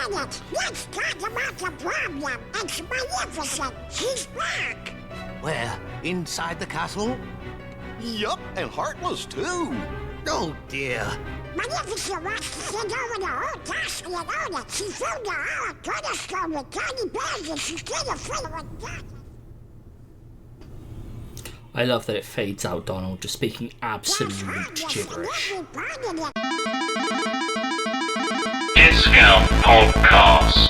minute. Let's talk about the problem. It's Magnificent. She's back. Where? Inside the castle? Yup, and heartless too. Oh dear. Magnificent wants to send over the whole task and own it. She filled the whole cornerstone with tiny bags and she's getting afraid of it. I love that it fades out Donald just speaking absolute gibberish. Discount Podcast.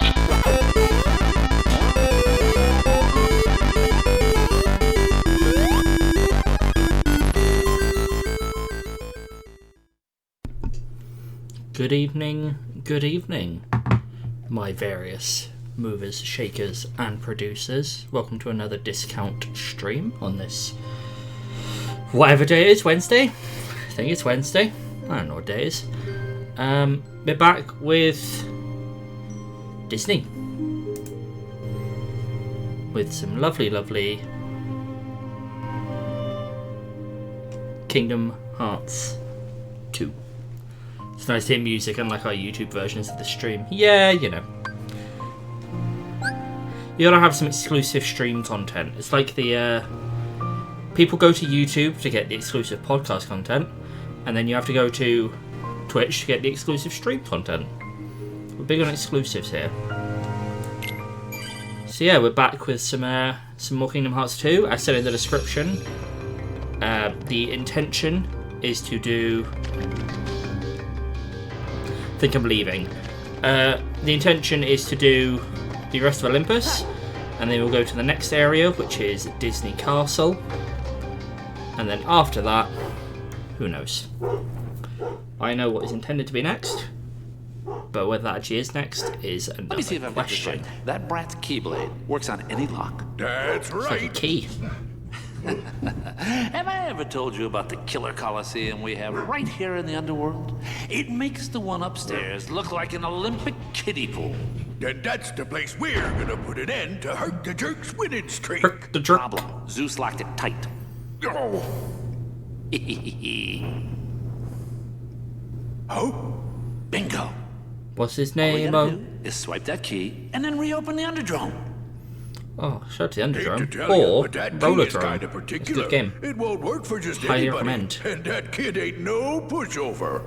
Good evening, my various movers, shakers, and producers. Welcome to another discount stream on this whatever day it is, Wednesday? I think it's Wednesday. I don't know what day it is. We're back with Disney. With some lovely Kingdom Hearts 2. It's nice to hear music, unlike our YouTube versions of the stream. Yeah, you know. You gotta have some exclusive stream content. It's like the people go to YouTube to get the exclusive podcast content, and then you have to go to Twitch to get the exclusive stream content. We're big on exclusives here. So yeah, we're back with some more Kingdom Hearts 2. I said in the description, the intention is to do... I think I'm leaving. The intention is to do the rest of Olympus, and then we'll go to the next area, which is Disney Castle, and then after that, who knows. I know what is intended to be next, but whether that actually is next is another question. Let me see if I've got this right. That brat's keyblade works on any lock. That's It's like a key. Have I ever told you about the killer coliseum we have right here in the underworld? It makes the one upstairs look like an Olympic kiddie pool. Then that's the place we're gonna put an end to Hurt the Jerk's winning streak. Hurt the jerk. Problem. Zeus locked it tight. Oh. Oh? Bingo. What's his All you name? gotta do is swipe that key and then reopen the Underdrome. Oh, shout out to the Hate to Underdrome. tell you, Or but that key Roller is kinda Drome. It's a particular. good game. It won't work for just Highly anybody. recommend. And that kid ain't no pushover.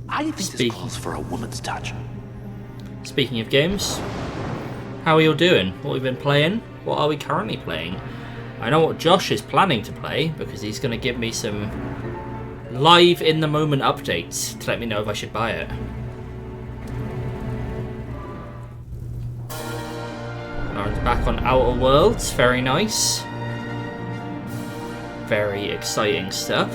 I think this calls for a woman's touch. Speaking of games, how are you all doing? What have we been playing? What are we currently playing? I know what Josh is planning to play, because he's going to give me some live in the moment updates to let me know if I should buy it. Darren's back on Outer Worlds, very nice. Very exciting stuff.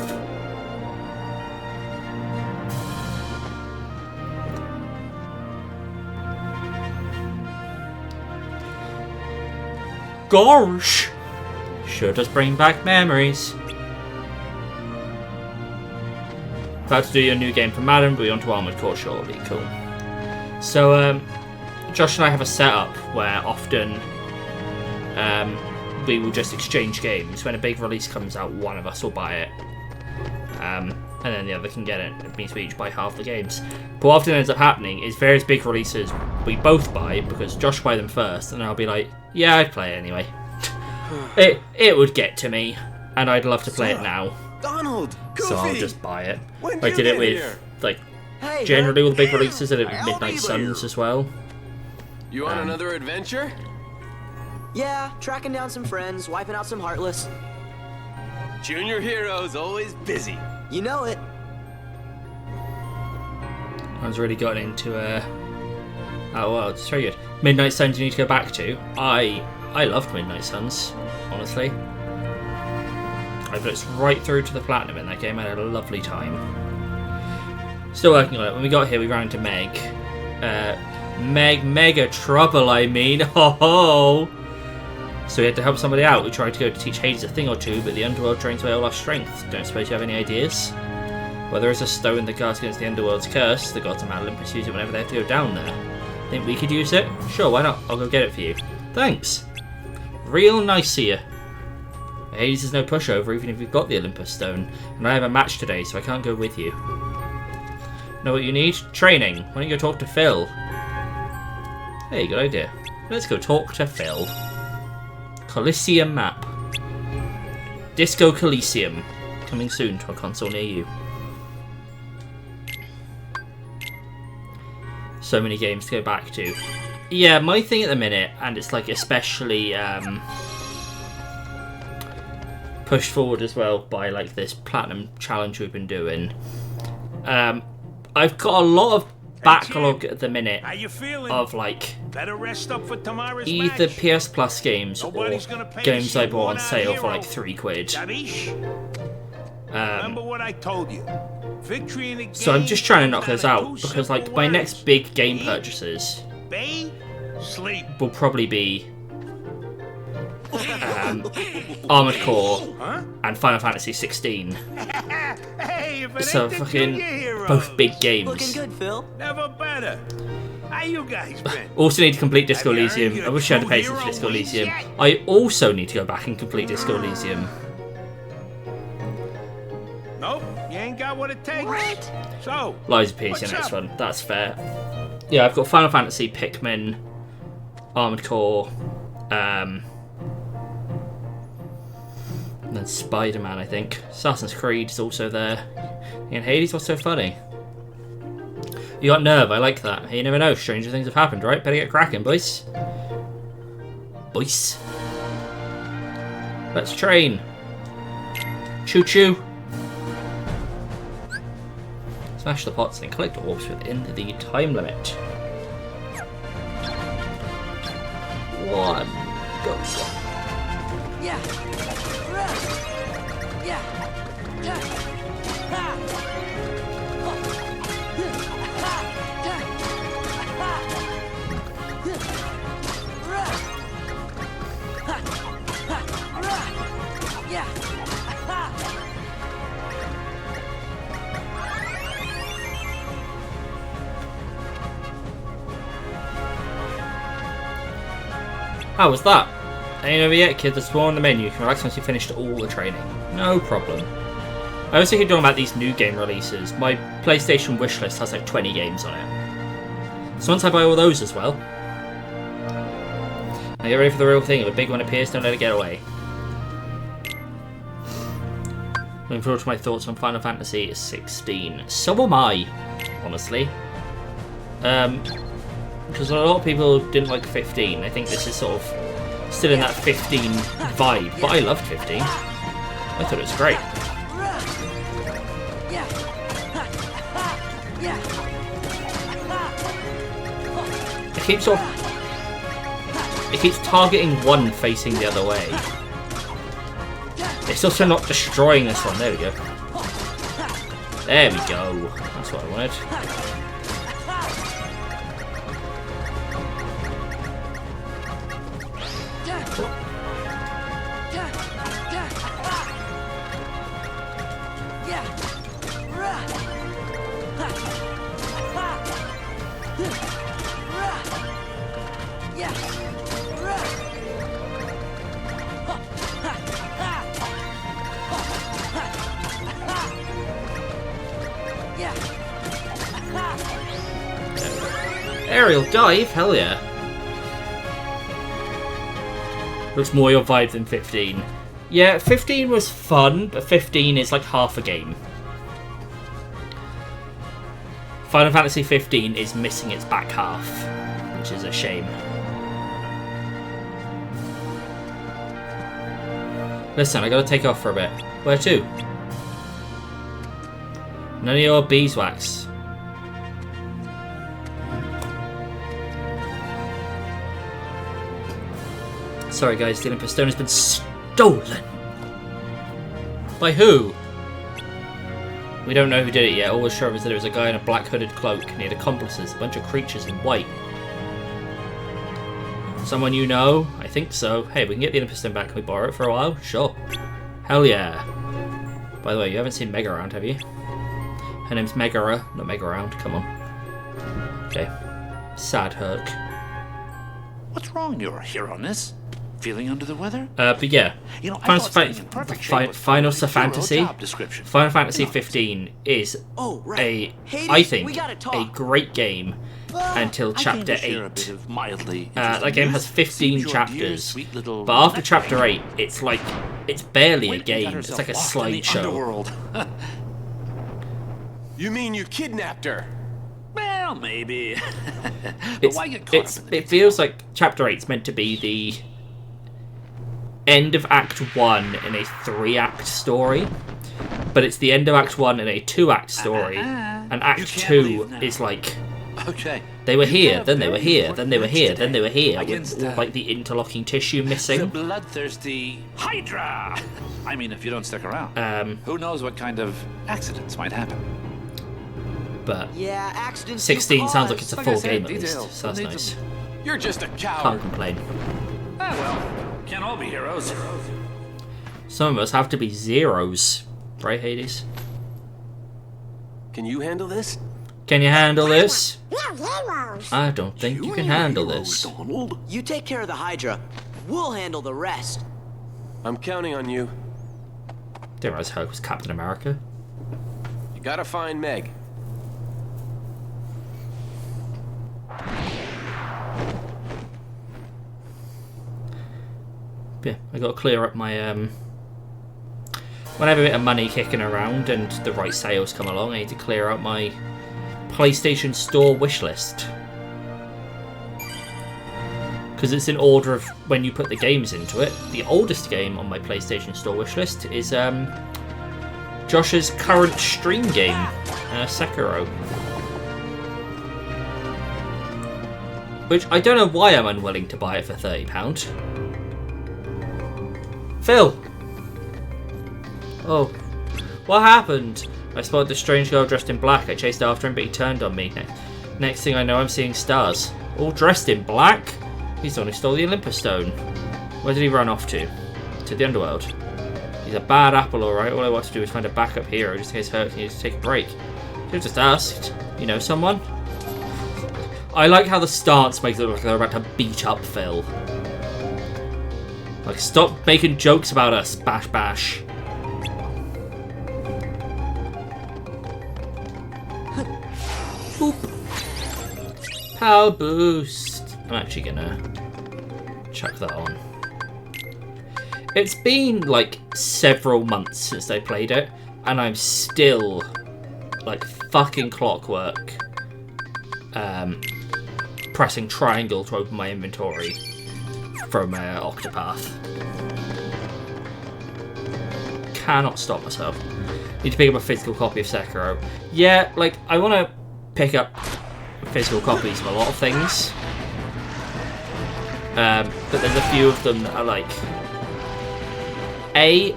Gosh! Sure does bring back memories. About to do your new game for Madden, but we're on to Armored Core shortly. Cool. So, Josh and I have a setup where often we will just exchange games. When a big release comes out, one of us will buy it. And then the other can get it. It means we each buy half the games. But what often ends up happening is various big releases we both buy, because Josh will buy them first, and I'll be like, yeah, I'd play it anyway. It would get to me, and I'd love to play it now. Donald, Goofy, So I'll just buy it. When'd I you did it get with, here? like, Hey, generally all the big man. releases. I did it with I'll Midnight be Suns there. as well. You on another adventure? Yeah, tracking down some friends, wiping out some Heartless. Junior hero's always busy. You know it. I was really gotten into oh well, it's very good. Midnight Suns you need to go back to. I loved Midnight Suns, honestly. I blitzed right through to the platinum in that game. I had a lovely time. Still working on it. When we got here, we ran into Meg. Mega trouble, I mean. Ho ho! So we had to help somebody out. We tried to go to teach Hades a thing or two, but the underworld drains away all our strength. Don't suppose you have any ideas? Well, there is a stone that guards against the underworld's curse. The gods of Mount Olympus use it whenever they have to go down there. Think we could use it? Sure, why not? I'll go get it for you. Thanks. Real nice of you. Hades is no pushover, even if you've got the Olympus stone. And I have a match today, so I can't go with you. Know what you need? Training. Why don't you go talk to Phil? Hey, good idea. Let's go talk to Phil. Coliseum map. Disco Coliseum. Coming soon to a console near you. So many games to go back to. Yeah, my thing at the minute, and it's like especially pushed forward as well by like this platinum challenge we've been doing. I've got a lot of backlog at the minute of like either PS Plus games or games I bought on sale for like £3. Remember what I told you. Victory in the game, so I'm just trying to knock those out because like my next big game purchases will probably be Armored Core and Final Fantasy 16. So fucking both big games. Looking good, Phil. Never better. How you guys been? Also need to complete Disco Elysium. I wish I had the patience for Disco Elysium. I also need to go back and complete Disco Elysium. Nope, you ain't got what it takes. What? So, Lies of Peace, next one. That's fair. Yeah, I've got Final Fantasy, Pikmin, Armored Core, and then Spider-Man, I think. Assassin's Creed is also there. And Hades, what's so funny? You got Nerve, I like that. You never know, stranger things have happened, right? Better get cracking, boys. Boys. Let's train. Choo-choo. Smash the pots and collect orbs within the time limit. 1, go. Yeah. How was that? Ain't over yet, kid. There's more on the menu. You can relax once you've finished all the training. No problem. I also keep talking about these new game releases. My PlayStation wishlist has like 20 games on it. So once I buy all those as well. Now get ready for the real thing. If a big one appears, don't let it get away. Looking forward to my thoughts on Final Fantasy 16. So am I, honestly. Because a lot of people didn't like 15. I think this is sort of still in that 15 vibe. But I loved 15. I thought it was great. It keeps targeting one facing the other way. It's also not destroying this one. There we go. There we go. That's what I wanted. Aerial dive? Hell yeah. Looks more your vibe than 15. Yeah, 15 was fun, but 15 is like half a game. Final Fantasy 15 is missing its back half, which is a shame. Listen, I gotta take off for a bit. Where to? None of your beeswax. Sorry guys, the Olympus Stone has been stolen. By who? We don't know who did it yet. All we're sure is that it was a guy in a black hooded cloak and he had accomplices, a bunch of creatures in white. Someone you know? I think so. Hey, we can get the Olympus Stone back. Can we borrow it for a while? Sure. Hell yeah. By the way, you haven't seen Mega Round, have you? Her name's Megara, not Mega Round. Come on. Okay. Sad Herc. What's wrong, Your Hero-ness? Feeling under the weather? But yeah, You know, I thought staying in perfect shape was Final probably hero Fantasy. job description. Final Fantasy 15 is Oh, right. Hades, I think, we gotta a talk. great game until I came chapter to share a bit 8. of mildly That game has 15 Seems your dear, chapters, sweet little but after neck chapter brain 8, it's like, it's barely a went and got game. It's herself like a lost in the slideshow. underworld. You mean you kidnapped her? Well, maybe. But why get caught up in the It feels like chapter 8 is meant to be the end of Act 1 in a 3-act story, but it's the end of Act 1 in a 2-act story, and Act You can't 2 leave now. is like, Okay. they were You here, got a then they were very here, then they were important here, then they were here, against, with all, like the interlocking tissue The missing. bloodthirsty Hydra! I mean, if you don't stick around, who knows what kind of accidents might happen. But Yeah, accidents. 16 sounds like it's a Like I full said, game at least, details. so that's Needs nice. You're just a Can't coward. complain. Ah, well, can't all be heroes. Some of us have to be zeros, right, Hades? Can you handle this? Can you handle this? We're heroes. I don't think you can handle this. Donald. You take care of the Hydra. We'll handle the rest. I'm counting on you. Didn't realize Hulk was Captain America. You gotta find Meg. Yeah, I got to clear up my when I have a bit of money kicking around and the right sales come along, I need to clear out my PlayStation Store wish list. Because it's in order of when you put the games into it. The oldest game on my PlayStation Store wish list is Josh's current stream game, Sekiro. Which I don't know why I'm unwilling to buy it for £30. Phil! Oh. What happened? I spotted the strange girl dressed in black. I chased after him, but he turned on me. Next thing I know, I'm seeing stars. All dressed in black? He's the one who stole the Olympus Stone. Where did he run off to? To the underworld. He's a bad apple, alright. All I want to do is find a backup hero just in case Herc needs to take a break. Should have just asked. You know someone? I like how the stance makes it look like they're about to beat up Phil. Like, stop making jokes about us, bash bash. Boop. Power boost. I'm actually gonna chuck that on. It's been like several months since I played it, and I'm still like fucking clockwork pressing triangle to open my inventory from Octopath. Cannot stop myself. Need to pick up a physical copy of Sekiro. Yeah, like, I want to pick up physical copies of a lot of things. But there's a few of them that are like... I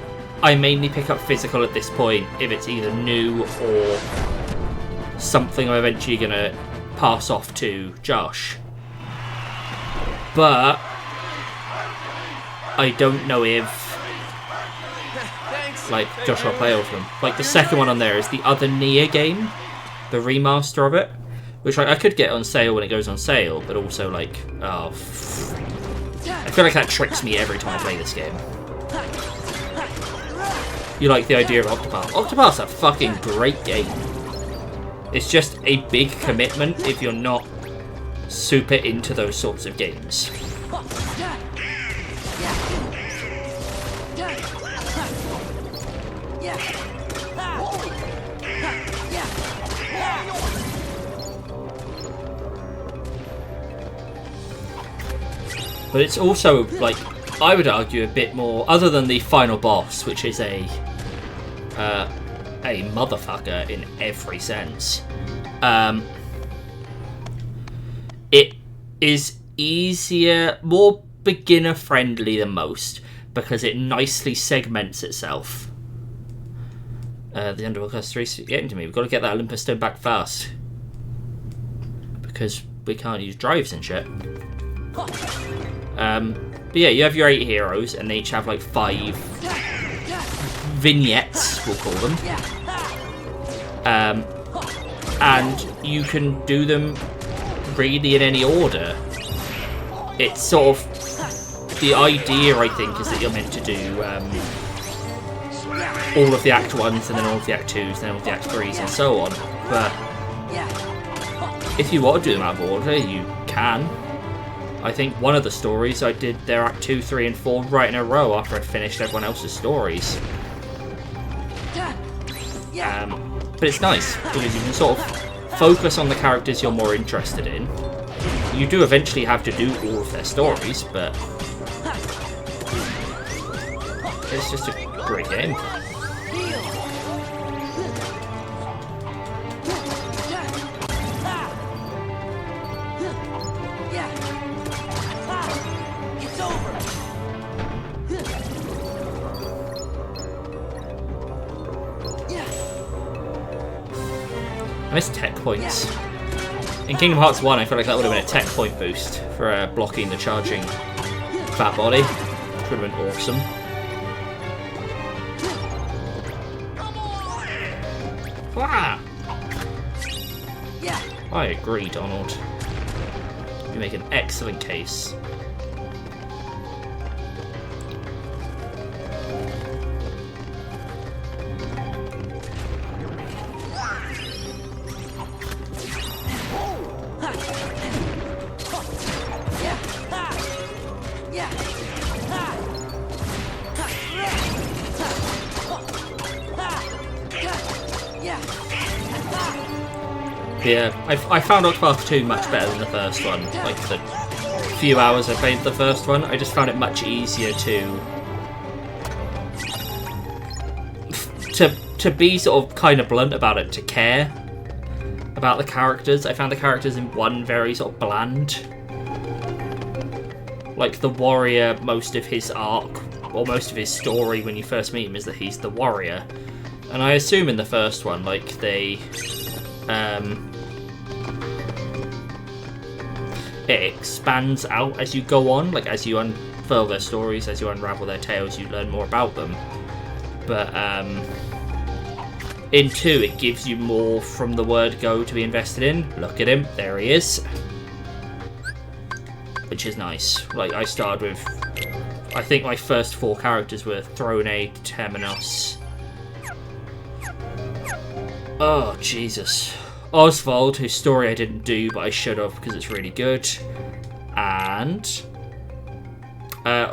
mainly pick up physical at this point if it's either new or something I'm eventually going to pass off to Josh. But I don't know if like Josh will play all of them. Like the second one on there is the other Nier game, the remaster of it, which I could get on sale when it goes on sale, but also like, I feel like that tricks me every time I play this game. You like the idea of Octopath? Octopath's a fucking great game. It's just a big commitment if you're not super into those sorts of games. But it's also, like, I would argue a bit more, other than the final boss, which is a motherfucker in every sense. It is easier, more beginner friendly than most, because it nicely segments itself. The Underworld Class 3 is getting to me. We've got to get that Olympus Stone back fast. Because we can't use drives and shit. But yeah, you have your 8 heroes, and they each have like 5 vignettes, we'll call them. And you can do them really in any order. It's sort of the idea, I think, is that you're meant to do all of the Act 1s and then all of the Act 2s and then all of the Act 3s and so on. But if you want to do them out of order, you can. I think one of the stories I did their Act 2, 3 and 4 right in a row after I'd finished everyone else's stories. But it's nice because you can sort of focus on the characters you're more interested in. You do eventually have to do all of their stories, but it's just a great game. I miss tech points. In Kingdom Hearts 1, I feel like that would have been a tech point boost for blocking the charging fat body, which would have been awesome. Ah! I agree, Donald. You make an excellent case. Yeah, I found Octopath 2 much better than the first one. Like, the few hours I played the first one, I just found it much easier to be sort of kind of blunt about it, to care about the characters. I found the characters in 1 very sort of bland. Like, the warrior, most of his arc, or most of his story when you first meet him is that he's the warrior. And I assume in the first one, like, they... it expands out as you go on, like as you unfurl their stories, as you unravel their tales, you learn more about them. But in 2, it gives you more from the word go to be invested in. Look at him, there he is. Which is nice. Like, I started with, I think my first 4 characters were Throne, Terminus. Oh, Jesus. Oswald, whose story I didn't do, but I should have because it's really good. And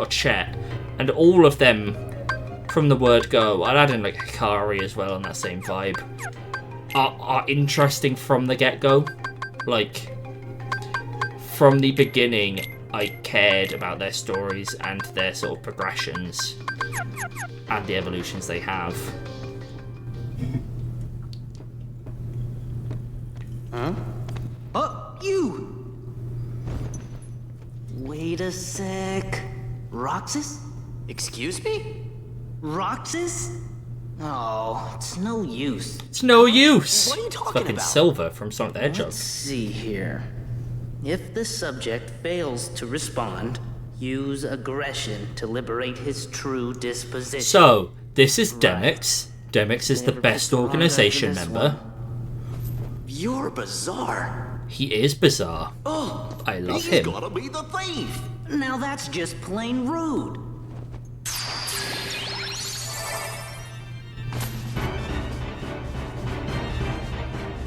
Chet. And all of them, from the word go, I'd add in like Hikari as well on that same vibe, are interesting from the get-go. Like, from the beginning, I cared about their stories and their sort of progressions and the evolutions they have. Huh? Oh, you! Wait a sec. Roxas? Excuse me? Roxas? Oh, it's no use. It's no use! What are you talking Fucking about? Silver from Sonic the Hedgehog. Let's see here. If the subject fails to respond, use aggression to liberate his true disposition. So, this is Demix. Demix is the best organization member. You're bizarre. He is bizarre. Oh, I love he's him. gotta be the thief. Now that's just plain rude.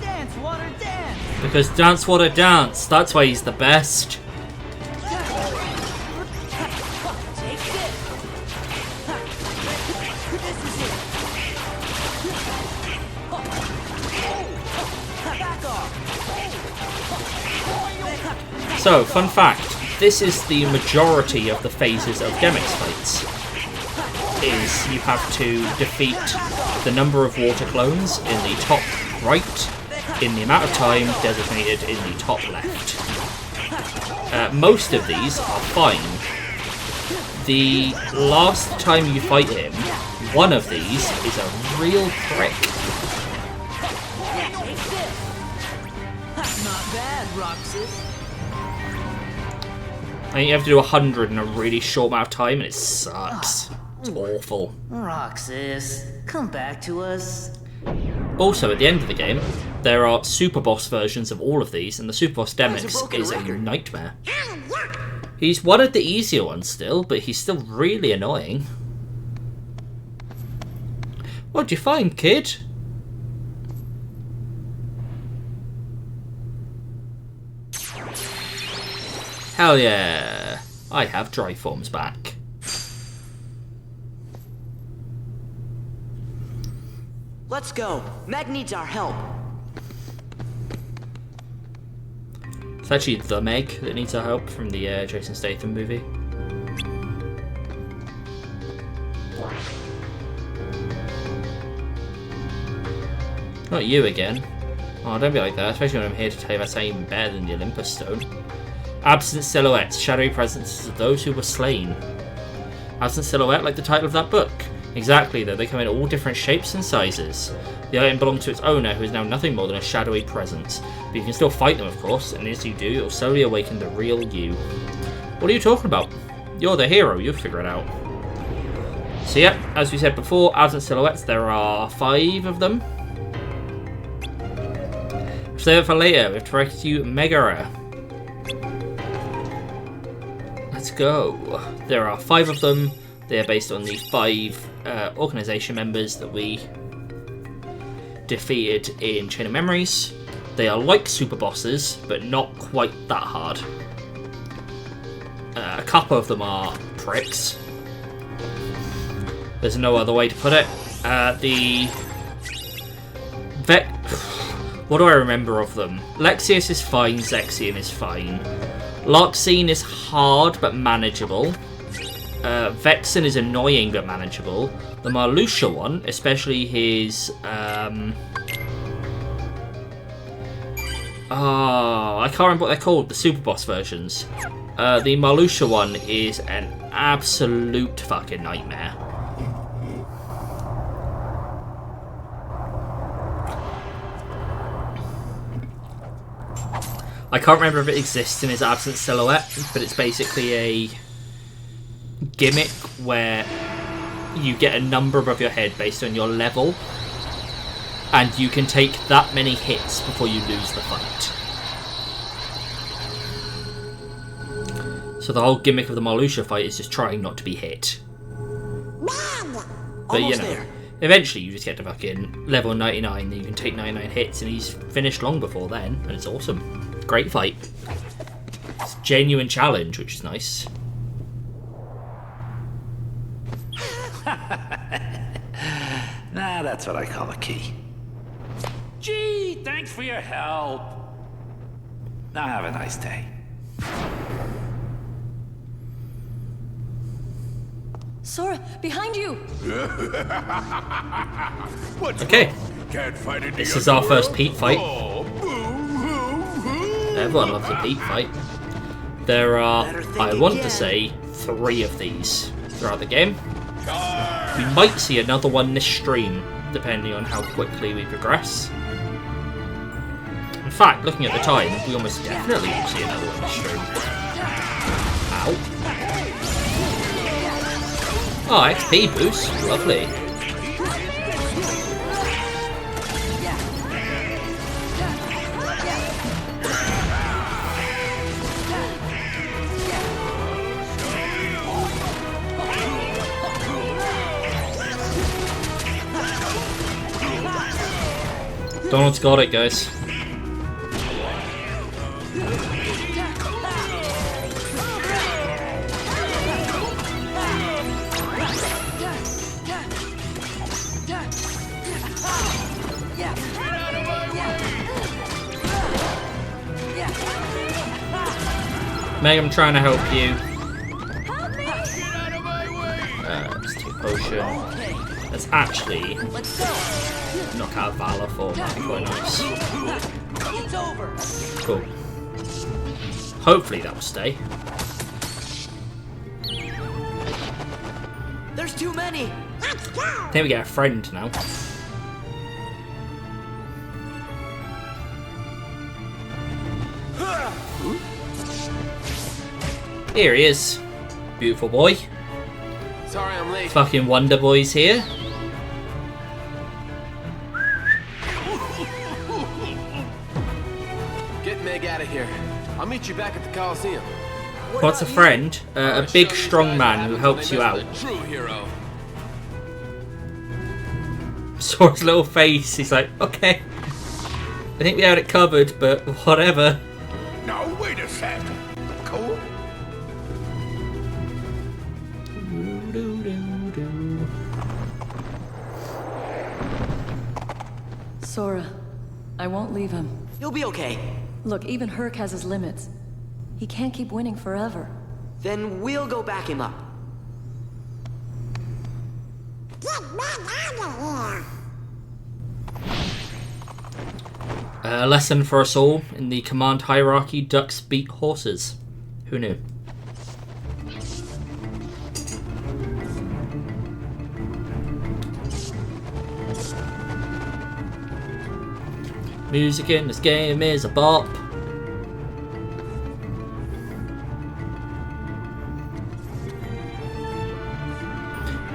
Dance, water, dance. Because Dance Water Dance, that's why he's the best. So, fun fact, this is the majority of the phases of Demix fights. Is you have to defeat the number of water clones in the top right in the amount of time designated in the top left. Most of these are fine. The last time you fight him, one of these is a real prick. Not bad, Roxas. I think you have to do 100 in a really short amount of time, and it sucks. It's awful. Roxas, come back to us. Also, at the end of the game, there are super boss versions of all of these, and the super boss Demix is a nightmare. He's one of the easier ones still, but he's still really annoying. What'd you find, kid? Hell yeah! I have dry forms back. Let's go. Meg needs our help. It's actually the Meg that needs our help from the Jason Statham movie. Not you again. Oh, don't be like that, especially when I'm here to tell you that's even better than the Olympus Stone. Absent silhouettes, shadowy presences of those who were slain. Absent silhouette, like the title of that book. Exactly, though they come in all different shapes and sizes. The item belongs to its owner, who is now nothing more than a shadowy presence. But you can still fight them, of course, and as you do, you'll slowly awaken the real you. What are you talking about? You're the hero, you'll figure it out. So yeah, as we said before, absent silhouettes, there are 5 of them. Save it for later, we have to rescue Megara. Let's go. There are 5 of them. They are based on the 5 organisation members that we defeated in Chain of Memories. They are like super bosses, but not quite that hard. A couple of them are pricks. There's no other way to put it. What do I remember of them? Lexius is fine, Zexion is fine. Larxene is hard but manageable. Vexen is annoying but manageable. The Marluxia one, especially his... I can't remember what they're called, the super boss versions. The Marluxia one is an absolute fucking nightmare. I can't remember if it exists in his absent silhouette, but it's basically a gimmick where you get a number above your head based on your level, and you can take that many hits before you lose the fight. So the whole gimmick of the Marluxia fight is just trying not to be hit. But you know, eventually you just get to fucking level 99, then you can take 99 hits, and he's finished long before then, and it's awesome. Great fight. It's a genuine challenge, which is nice. Nah, that's what I call a key. Gee, thanks for your help. Now have a nice day. Sora, behind you! Okay. Can't fight in This the is our underworld? first Pete fight. Everyone loves a Pete fight. There are, I want to say, 3 of these throughout the game. We might see another one this stream, depending on how quickly we progress. In fact, looking at the time, we almost definitely will see another one this stream. Ow. Oh, XP boost. Lovely. Donald's got it, guys. Meg, I'm trying to help you. Let's take a potion. Let's actually knock out Valor for that. Quite nice. Cool. Hopefully that will stay. There's too many. I think we get a friend now. Here he is. Beautiful boy. Sorry I'm late. Fucking Wonder Boy's here. Get Meg out of here. I'll meet you back at the Coliseum. What's a friend? A big, strong man who helps you out. True hero. Saw his little face. He's like, okay. I think we had it covered, but whatever. Now wait a sec. Cool. Sora, I won't leave him. You'll be okay. Look, even Herc has his limits. He can't keep winning forever. Then we'll go back him up. Get back out of here. A lesson for us all in the command hierarchy: ducks beat horses. Who knew? Music in this game is a bop.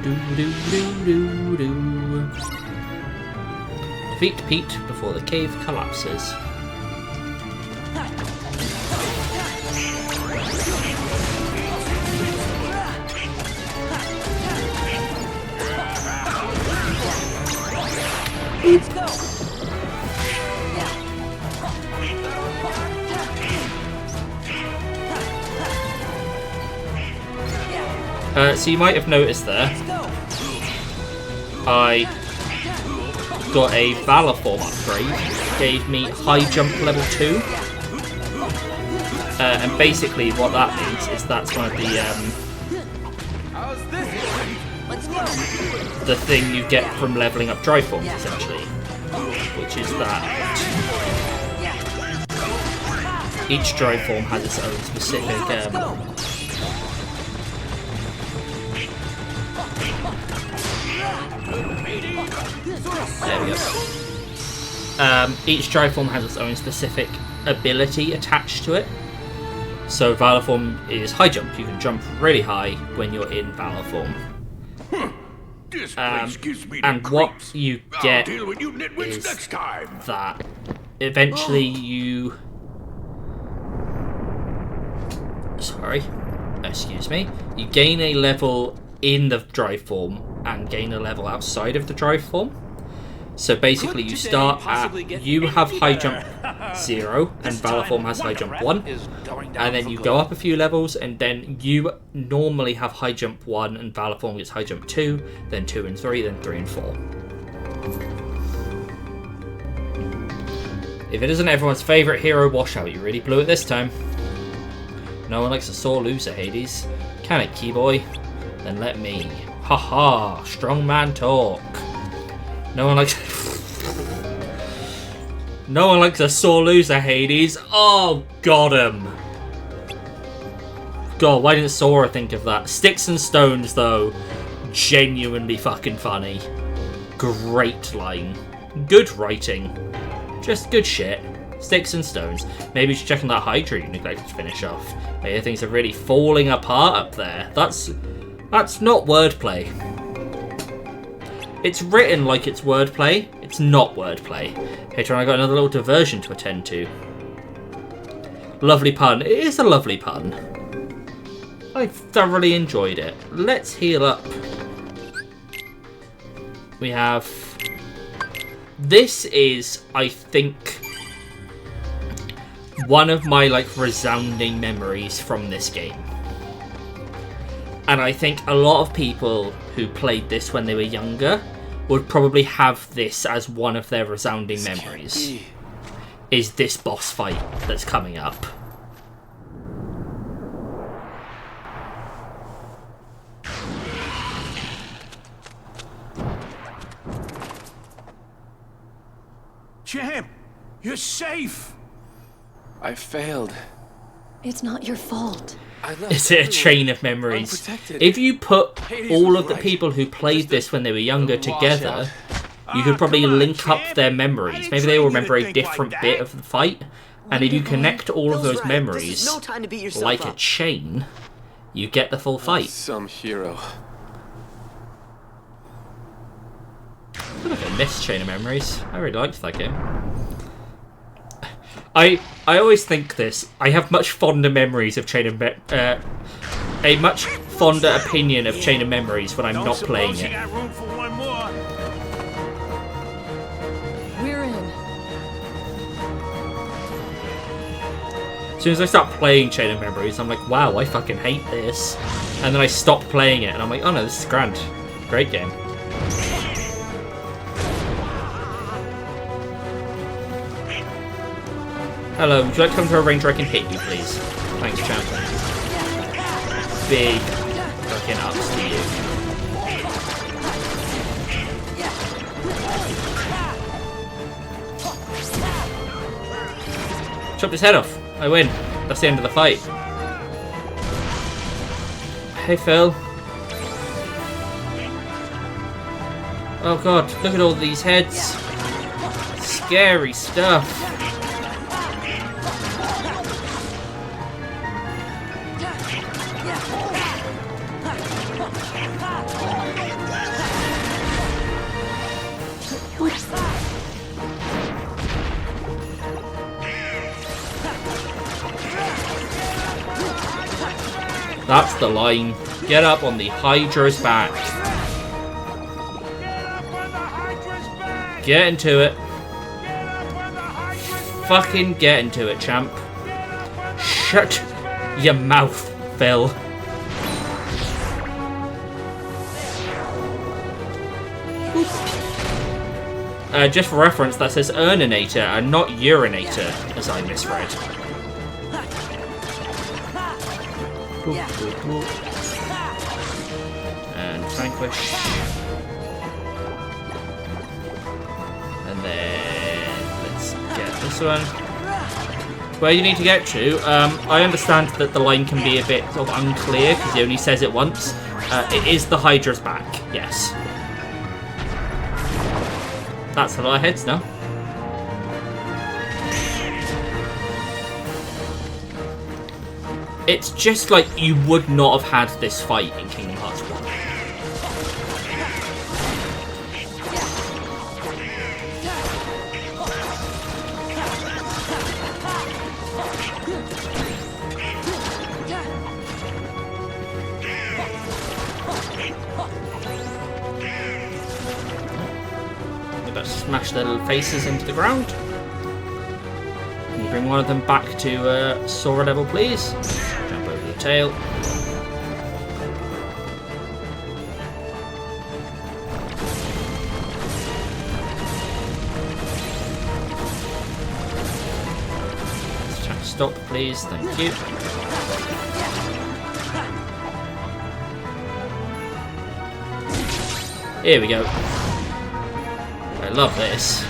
Do do do do do. Defeat Pete before the cave collapses. Let's go. So you might have noticed there, I got a Valor form upgrade, gave me high jump level 2, and basically what that means is that's one of the thing you get from leveling up dry forms essentially, which is that each dry form has its own specific there we go. Each dry form has its own specific ability attached to it. So Valor form is high jump. You can jump really high when you're in Valor form. And what you get is that eventually you... Sorry, excuse me. You gain a level in the dry form and gain a level outside of the dry form. So basically you start at, you have high jump 0 and Valor form has high jump 1, and then you go up a few levels and then you normally have high jump 1 and Valor form gets high jump 2, then 2 and 3, then 3 and 4. If it isn't everyone's favourite hero washout, you really blew it this time. No one likes a sore loser, Hades. Can it, Keyboy? Then let me. Haha, strong man talk. No one likes... No one likes a sore loser, Hades. Oh, got him. God, why didn't Sora think of that? Sticks and Stones, though, genuinely fucking funny. Great line. Good writing. Just good shit. Sticks and Stones. Maybe you should check on that Hydra you neglected to finish off. Maybe things are really falling apart up there. That's not wordplay. It's written like it's wordplay. It's not wordplay. Hey, Tron, I got another little diversion to attend to. Lovely pun. It is a lovely pun. I thoroughly enjoyed it. Let's heal up. We have... This is, I think, one of my, like, resounding memories from this game. And I think a lot of people who played this when they were younger would probably have this as one of their resounding memories. Is this boss fight that's coming up. Champ, you're safe. I failed. It's not your fault. Is it a chain of memories? If you put all of the people who played this when they were younger together, you could probably link up their memories. Maybe they all remember a different bit of the fight. And if you connect all of those memories like a chain, you get the full fight. Some hero. I feel like I missed Chain of Memories. I really liked that game. I always think this. I have much fonder memories of Chain of a much fonder opinion of Chain of Memories when I'm not playing it. Got room for one more. We're in. As soon as I start playing Chain of Memories, I'm like, wow, I fucking hate this. And then I stop playing it, and I'm like, oh no, this is grand. Great game. Hello, would you like to come to a range where I can hit you, please? Thanks, champ. Big fucking ups to you. Chop his head off. I win. That's the end of the fight. Hey, Phil. Oh god, look at all these heads. Scary stuff. That's the line. Get up on the Hydra's back. Get into it. Fucking get into it, champ. Shut your mouth, Phil. Just for reference, that says Urninator and not Urinator, as I misread. And Vanquish. And then let's get this one. Where you need to get to, I understand that the line can be a bit sort of unclear because he only says it once. It is the Hydra's back, yes. That's a lot of heads now. It's just like you would not have had this fight in Kingdom Hearts 1. Smash their little faces into the ground. Can you bring one of them back to Sora level, please? Jump over the tail. Attack stop, please. Thank you. Here we go. I love this.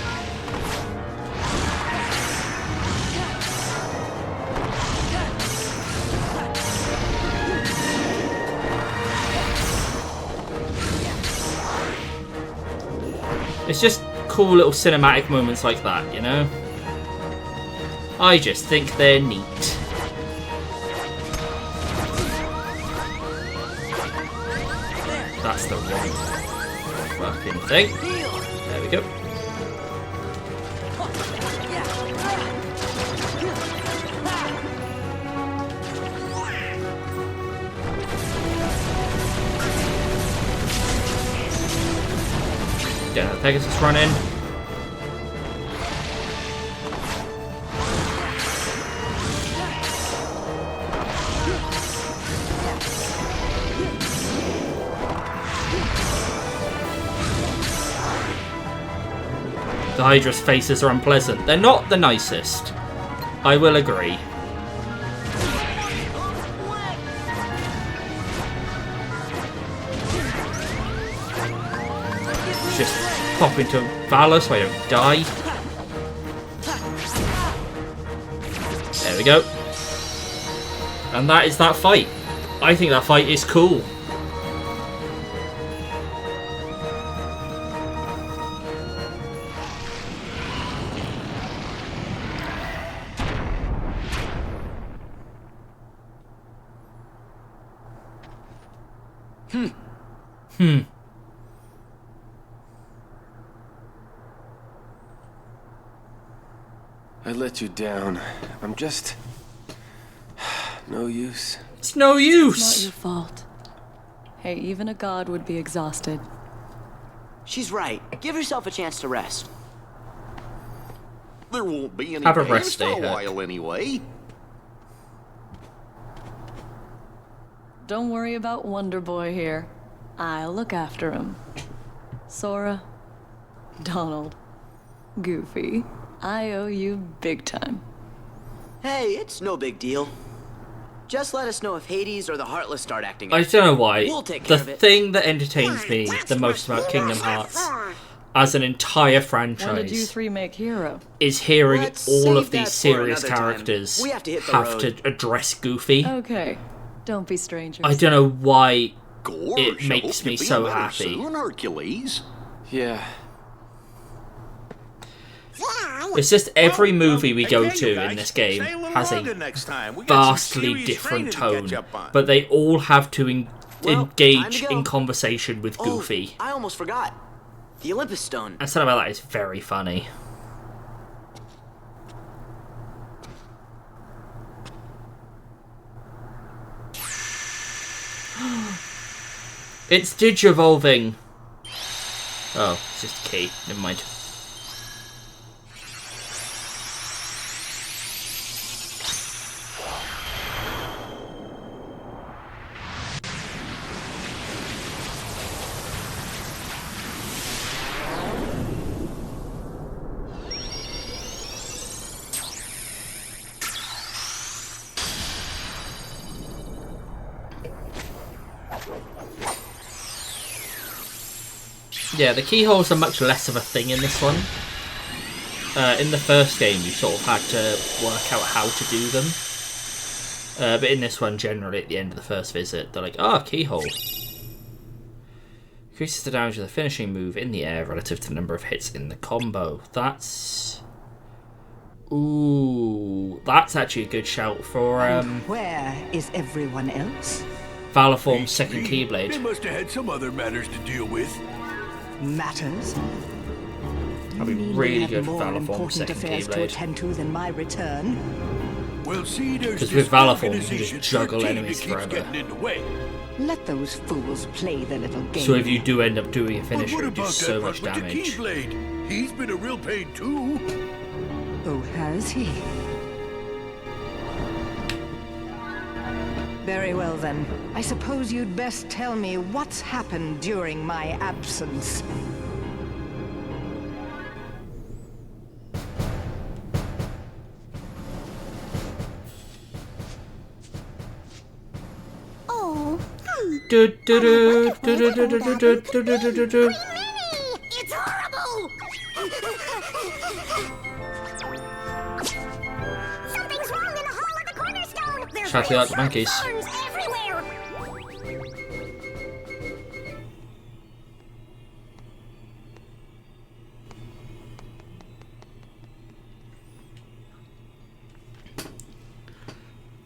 It's just cool little cinematic moments like that, you know? I just think they're neat. That's the wrong fucking thing. There we go. Yeah, Pegasus running. The Hydra's faces are unpleasant. They're not the nicest. I will agree. Just pop into Valor so I don't die. There we go. And that is that fight. I think that fight is cool. I let let you down. I'm just... no use. It's no use! It's not your fault. Hey, even a god would be exhausted. She's right. Give yourself a chance to rest. There won't be any Have a games rest for day, a Herc. while anyway. Don't worry about Wonder Boy here. I'll look after him. Sora, Donald, Goofy, I owe you big time. Hey, it's no big deal. Just let us know if Hades or the Heartless start acting I up. don't know why. We'll take care The of it. thing that entertains me the most about Kingdom Hearts as an entire When did you franchise three make Hero? is hearing Let's all save of these that for serious another time. characters We have to hit the have road. to address Goofy. Okay, don't be strangers. I don't know why Gorge, it I makes hope me you feel so better happy. Soon, Hercules. Yeah. It's just every movie we go Hey, you to guys, in this game stay a little has longer a next time. We got some vastly serious different training to tone, catch up on. but they all have to Well, engage time to go. in conversation with Goofy. Oh, I almost forgot. The Olympus Stone. And something about that is very funny. It's digivolving. Oh, it's just a key. Never mind. Yeah, the keyholes are much less of a thing in this one. In the first game, you sort of had to work out how to do them. But in this one, generally, at the end of the first visit, they're like, ah, keyhole. Increases the damage of the finishing move in the air relative to the number of hits in the combo. That's... Ooh, that's actually a good shout for Where is everyone else? Valiform's second Keyblade. They must have had some other matters to deal with. Matters? That'd be You really have good for more Valiform's important second affairs to Keyblade. attend to than my return. Well, see, there's Because this with Valiform, you can organization just juggle 13 enemies that keeps forever. getting in the way. Let those fools play their little game. So if you do end up doing a But finisher, what it about does that so part much with the damage. Keyblade? He's been a real pain too. Oh, has he? Very well then. I suppose you'd best tell me what's happened during my absence. Oh, Do, do, do, do, do, do, do, do, do, do, do, do, do. it's horrible! Something's wrong in the hall of the cornerstone! There's Shout real out to monkeys. thorns everywhere!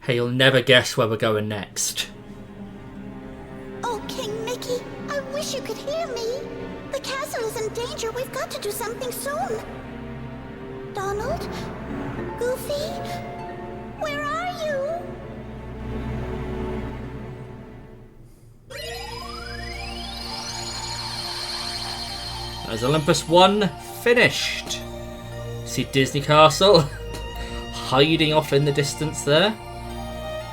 Hey, you'll never guess where we're going next. Oh, King Mickey, I wish you could hear me. The castle is in danger. We've got to do something soon. Donald? Goofy? Where are you? As Olympus 1 finished. See Disney Castle hiding off in the distance there.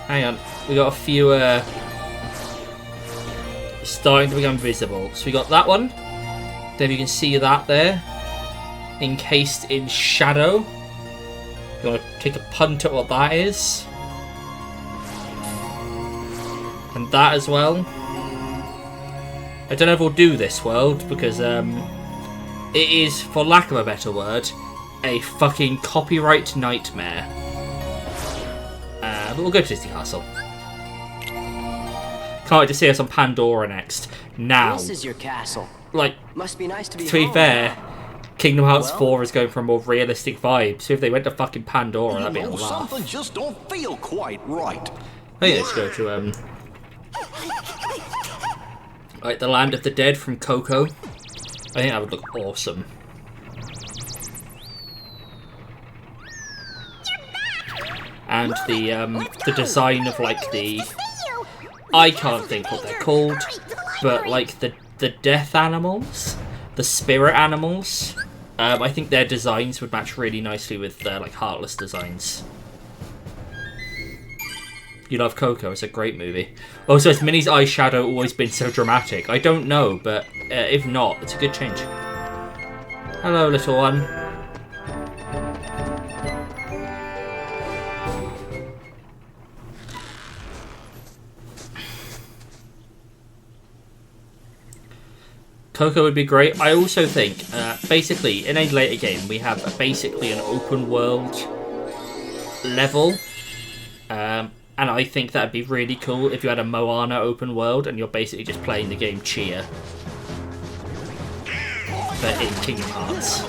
Hang on, we got a few starting to become visible. So we got that one. Then you can see that there, encased in shadow. You want to take a punt at what that is, and that as well. I don't know if we'll do this world because it is, for lack of a better word, a fucking copyright nightmare. But we'll go to Disney Castle. Can't wait to see us on Pandora next. Now, This is your castle. like, Must be nice to be to be home. fair, Kingdom Hearts Well- 4 is going for a more realistic vibe. So if they went to fucking Pandora, that'd be a You know, laugh. something just don't feel quite right. I think let's go to like the Land of the Dead from Coco. I think that would look awesome. and the design of like the, I can't think what they're called, but like the death animals, the spirit animals. I think their designs would match really nicely with their like Heartless designs. You love Coco, it's a great movie. Also, has Minnie's eyeshadow always been so dramatic? I don't know, but if not, it's a good change. Hello, little one. Coco would be great. I also think, basically, in a later game, we have basically an open world level. And I think that'd be really cool if you had a Moana open world and you're basically just playing the game Chia. But in Kingdom Hearts.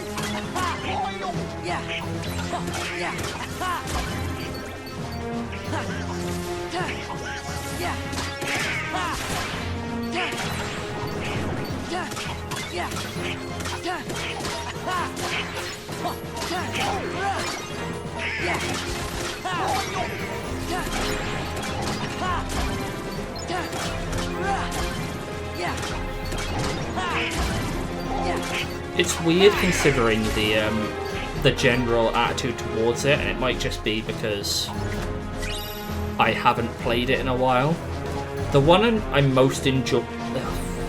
It's weird considering the general attitude towards it, and it might just be because I haven't played it in a while. The one I'm most enjoy.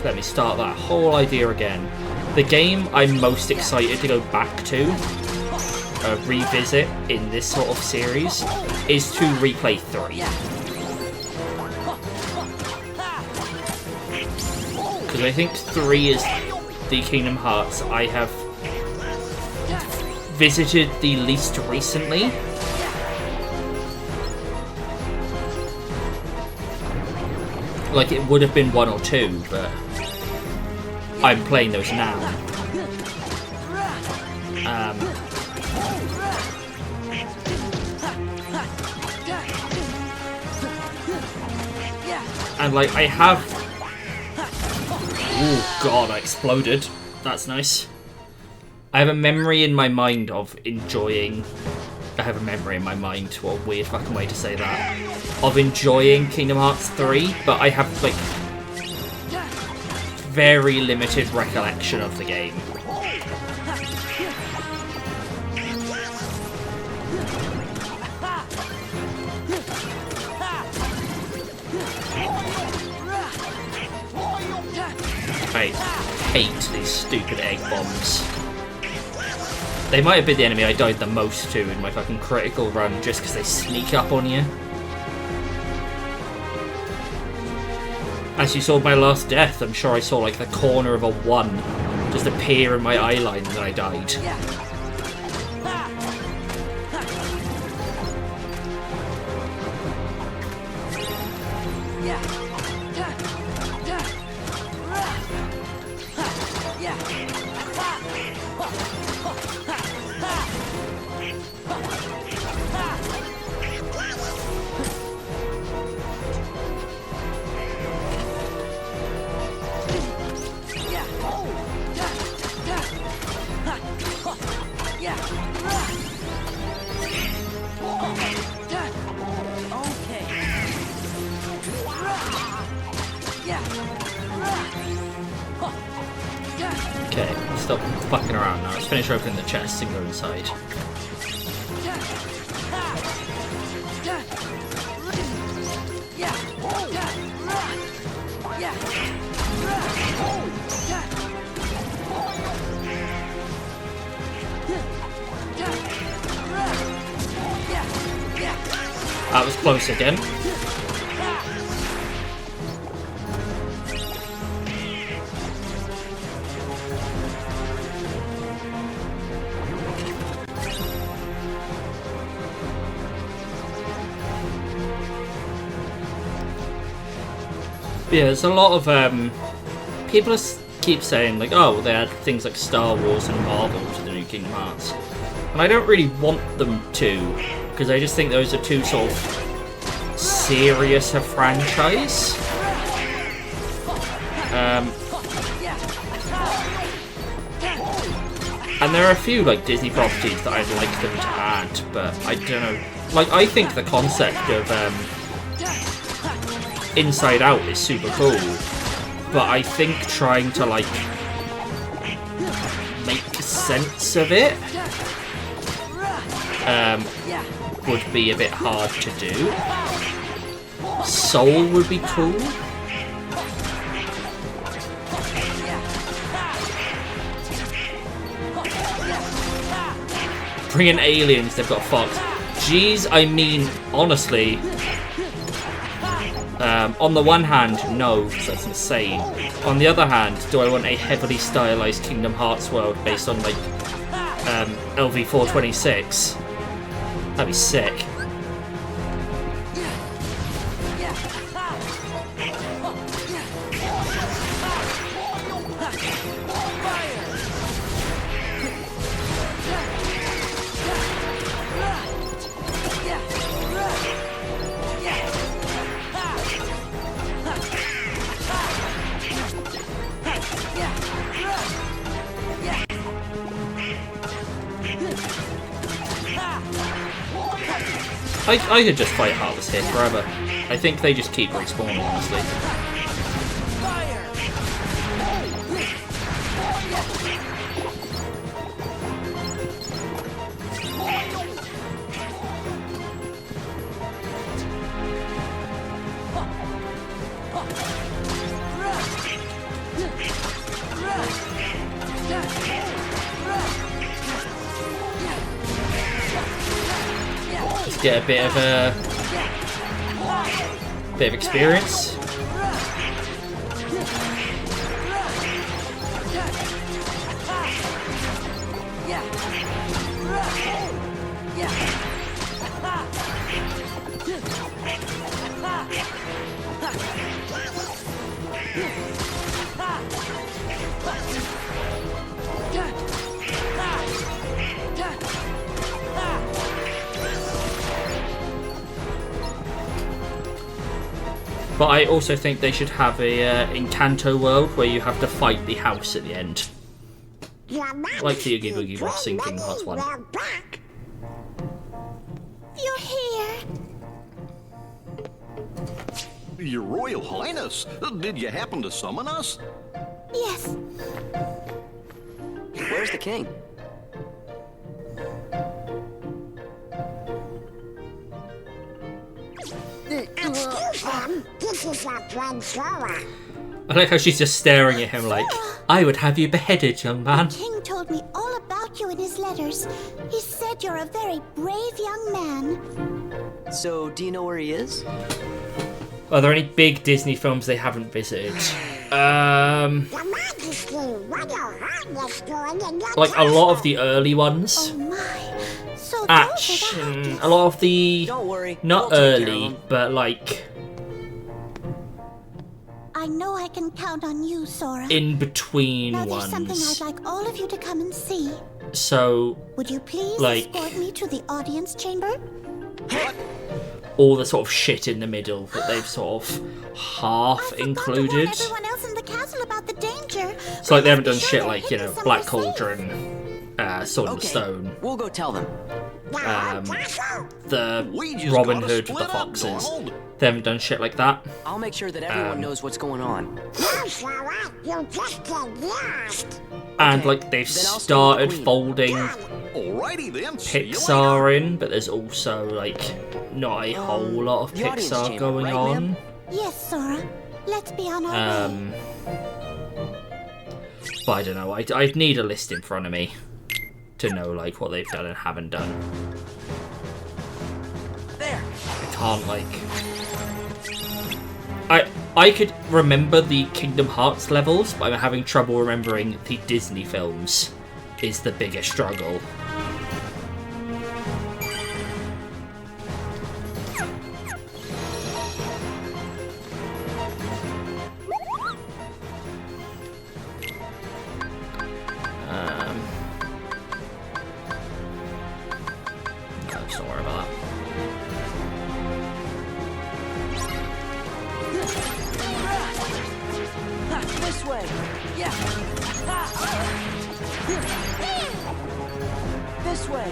Let me start that whole idea again. The game I'm most excited to go back to, revisit in this sort of series, is to replay 3. Because I think 3 is the Kingdom Hearts I have visited the least recently. Like, it would have been 1 or 2, but I'm playing those now. And like, I have... Oh god, I exploded. That's nice. I have a memory in my mind of enjoying... I have a memory in my mind, what a weird fucking way to say that. Of enjoying Kingdom Hearts 3, but I have, like, very limited recollection of the game. I hate these stupid egg bombs. They might have been the enemy I died the most to in my fucking critical run, just because they sneak up on you. As you saw my last death, I'm sure I saw like the corner of a 1 just appear in my eye line and then I died. Okay, stop fucking around now. Let's finish opening the chest and go inside. That was close again. Yeah, there's a lot of people keep saying like, oh, they add things like Star Wars and Marvel to the new Kingdom Hearts, and I don't really want them to, because I just think those are too sort of serious a franchise. And there are a few like Disney properties that I'd like them to add, but I don't know. Like, I think the concept of Inside Out is super cool, but I think trying to like make sense of it would be a bit hard to do. Soul would be cool. Bring in aliens, they've got Fox. Jeez, I mean, honestly. On the one hand, no, because that's insane. On the other hand, do I want a heavily stylized Kingdom Hearts world based on, like, LV-426? That'd be sick. I could just fight Heartless here forever. I think they just keep respawning, honestly. Get a bit of experience. But I also think they should have a Encanto world where you have to fight the house at the end. Like the Oogie Boogie Boss in Kingdom Hearts 1. You're here. Your Royal Highness, did you happen to summon us? Yes. Where's the king? Excuse them, this is our friend Sora. I like how she's just staring at him like, I would have you beheaded, young man. The king told me all about you in his letters. He said you're a very brave young man. So, do you know where he is? Are there any big Disney films they haven't visited? Your Majesty, what your highness doing in your Like a lot of the early ones. Oh my. So Actually, a lot of the... Don't worry. Not we'll take care of early, him. but like... I know I can count on you, Sora. in between Now there's ones. something I'd like all of you to come and see. So, Would you please like- escort me to the audience chamber? all the sort of shit in the middle that they've sort of half included. Warn everyone else in the castle about the danger. So like they haven't Be done sure shit they're like, you hidden know, somewhere Black Cauldron, Sword and Okay, Stone, we'll go tell them. the We just Robin gotta Hood, the split up, Foxes. Donald. They haven't done shit like that. I'll make sure that everyone knows what's going on. No, Sora, you just get lost. And Okay, like they've then I'll stay with the started Queen. folding Alrighty then. See you later. Pixar in, but there's also like not a whole lot of the audience Pixar chamber, going right, on. ma'am? Yes, Sora. Let's be on our way. But I don't know. I'd need a list in front of me to know like what they've done and haven't done. There. I can't like. I could remember the Kingdom Hearts levels, but I'm having trouble remembering the Disney films. Is the biggest struggle. No, just don't worry about that. This way. Yeah. This way.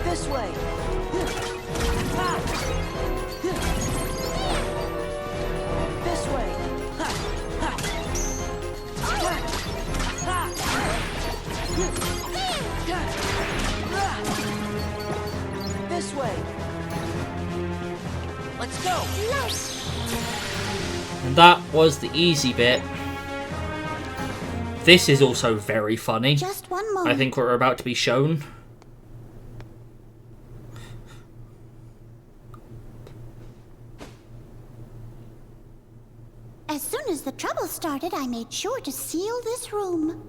This way. This way. This way. Let's go. And that was the easy bit. This is also very funny. Just one moment. I think we're about to be shown. As soon as the trouble started, I made sure to seal this room.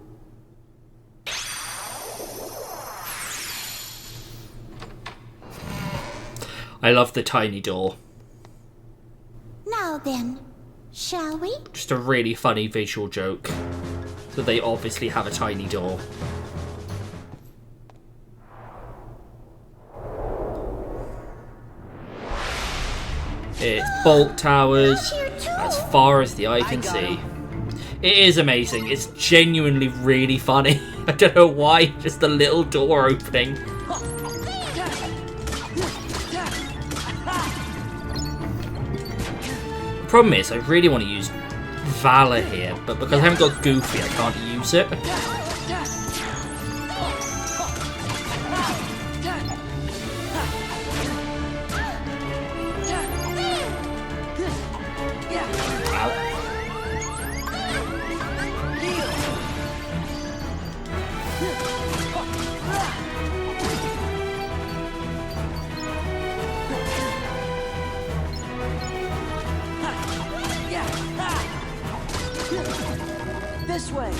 I love the tiny door. Now then, shall we? Just a really funny visual joke. So they obviously have a tiny door. It's bolt towers as far as the eye can see. It is amazing. It's genuinely really funny. I don't know why, just the little door opening. The problem is, I really want to use Valor here, but because I haven't got Goofy, I can't use it. This way.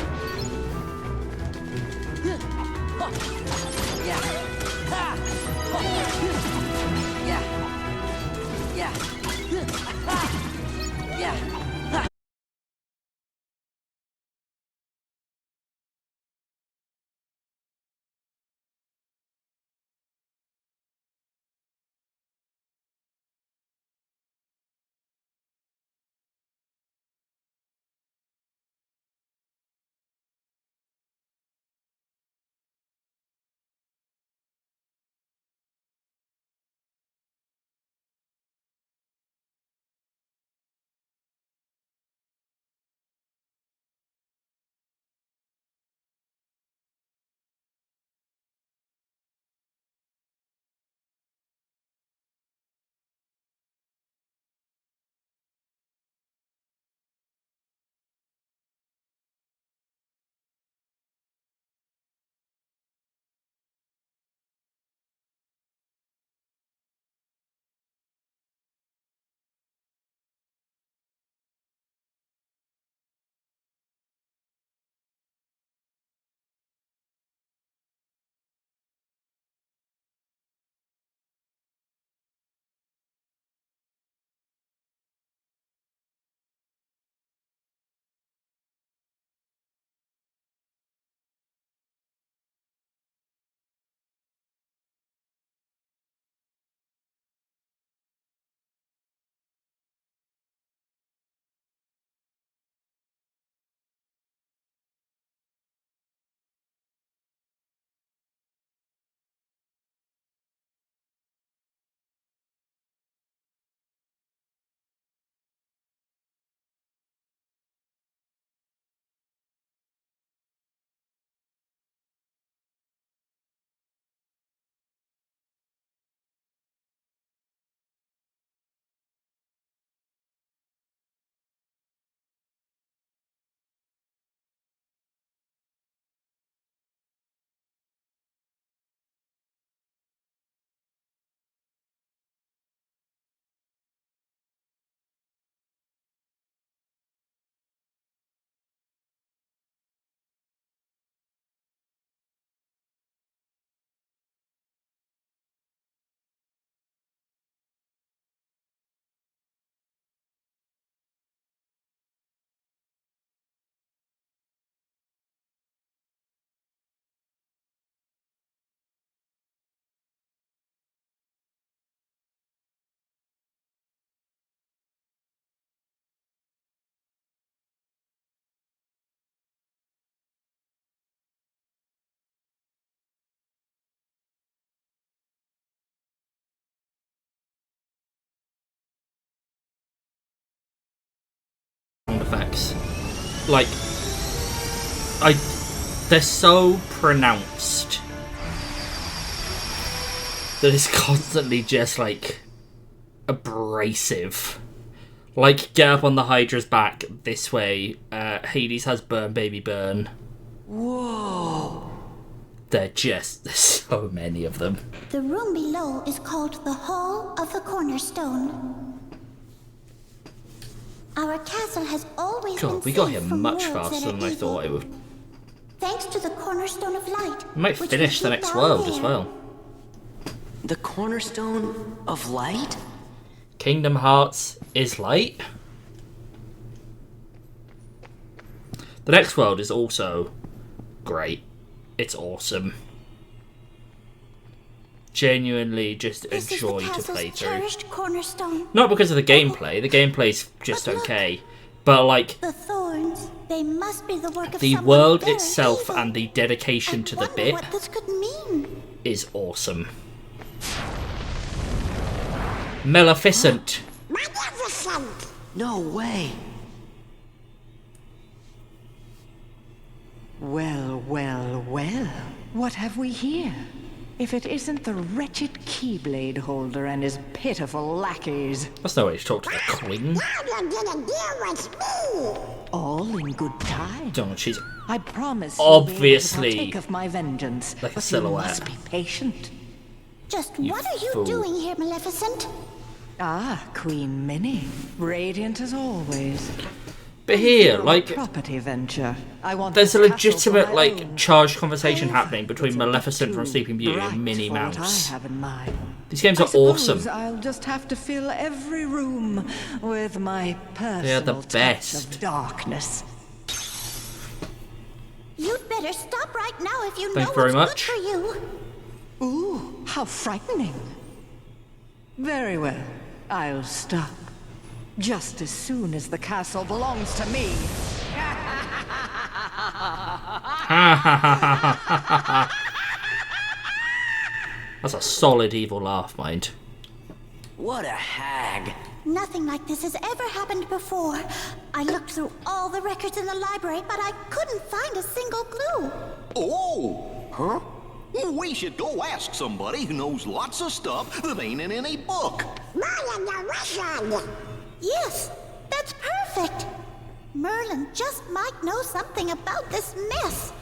like, they're so pronounced that it's constantly just, like, abrasive. Like, get up on the Hydra's back this way. Hades has burn, baby, burn. Whoa. There's so many of them. The room below is called the Hall of the Cornerstone. Our castle has always been God, we got safe here from much worlds faster that are than I thought it evil. would. Thanks to the Cornerstone of Light. We might which finish the keep next down world there. as well. The Cornerstone of Light? Kingdom Hearts is light. The next world is also great. It's awesome. Genuinely just a This is joy the to castle's play through. cherished cornerstone. Not because of the gameplay. The gameplay's just But look. okay. But like The thorns, they must be the work of the someone world very itself evil. and the dedication I to the wonder bit what this could mean. is awesome. Maleficent. Magnificent! No way. Well, well, well. What have we here? If it isn't the wretched Keyblade holder and his pitiful lackeys. That's no way to talk to the queen. All in good time. Don't she's I promise obviously you'll be able to partake of my vengeance, like a but silhouette. you must be patient. Just You what are you fool. doing here, Maleficent? Ah, Queen Minnie. Radiant as always. But here, Your like, property venture. I want there's a this castle for legitimate, my like, own. charged conversation However, happening between it's a bit Maleficent from too Sleeping Beauty bright and Minnie for what Mouse. I have in mind. These games I are suppose awesome. I'll just have to fill every room with my personal the touch best. of darkness. You'd better stop right now if you Thank know you very what's much. good for you. Ooh, how frightening. Very well, I'll stop. Just as soon as the castle belongs to me. That's a solid evil laugh, mind. What a hag. Nothing like this has ever happened before. I looked through all the records in the library, but I couldn't find a single clue. Oh, huh? We should go ask somebody who knows lots of stuff that ain't in any book. Merlin the Wizard! Yes, that's perfect. Merlin just might know something about this mess.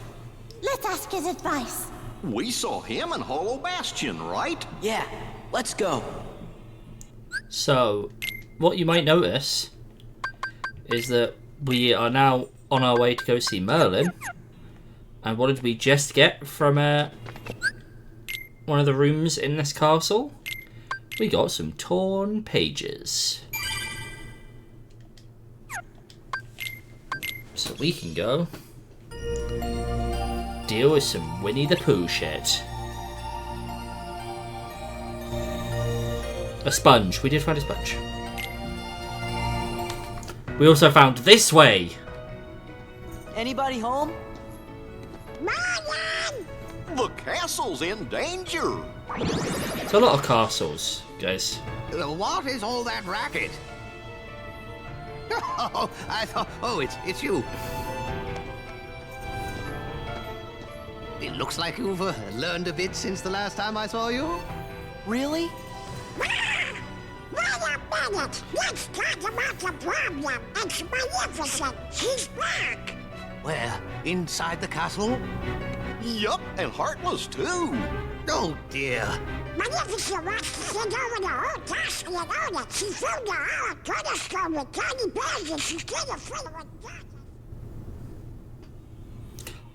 Let's ask his advice. We saw him in Hollow Bastion, right? Yeah, let's go. So, what you might notice is that we are now on our way to go see Merlin. And what did we just get from one of the rooms in this castle? We got some torn pages. So we can go deal with some Winnie the Pooh shit. A sponge. We did find a sponge. We also found this way. Anybody home? The castle's in danger. It's a lot of castles, guys. What is all that racket? Oh, I thought. Oh, it's you. It looks like you've learned a bit since the last time I saw you. Really? Wait a minute! Let's talk about the problem. It's Maleficent. She's back. Where? Inside the castle? Yup, and Heartless too. Oh dear. Maleficent wants to send over the whole castle and own it. She filled the whole cornerstone with tiny bags and she's gonna fill it with dirt.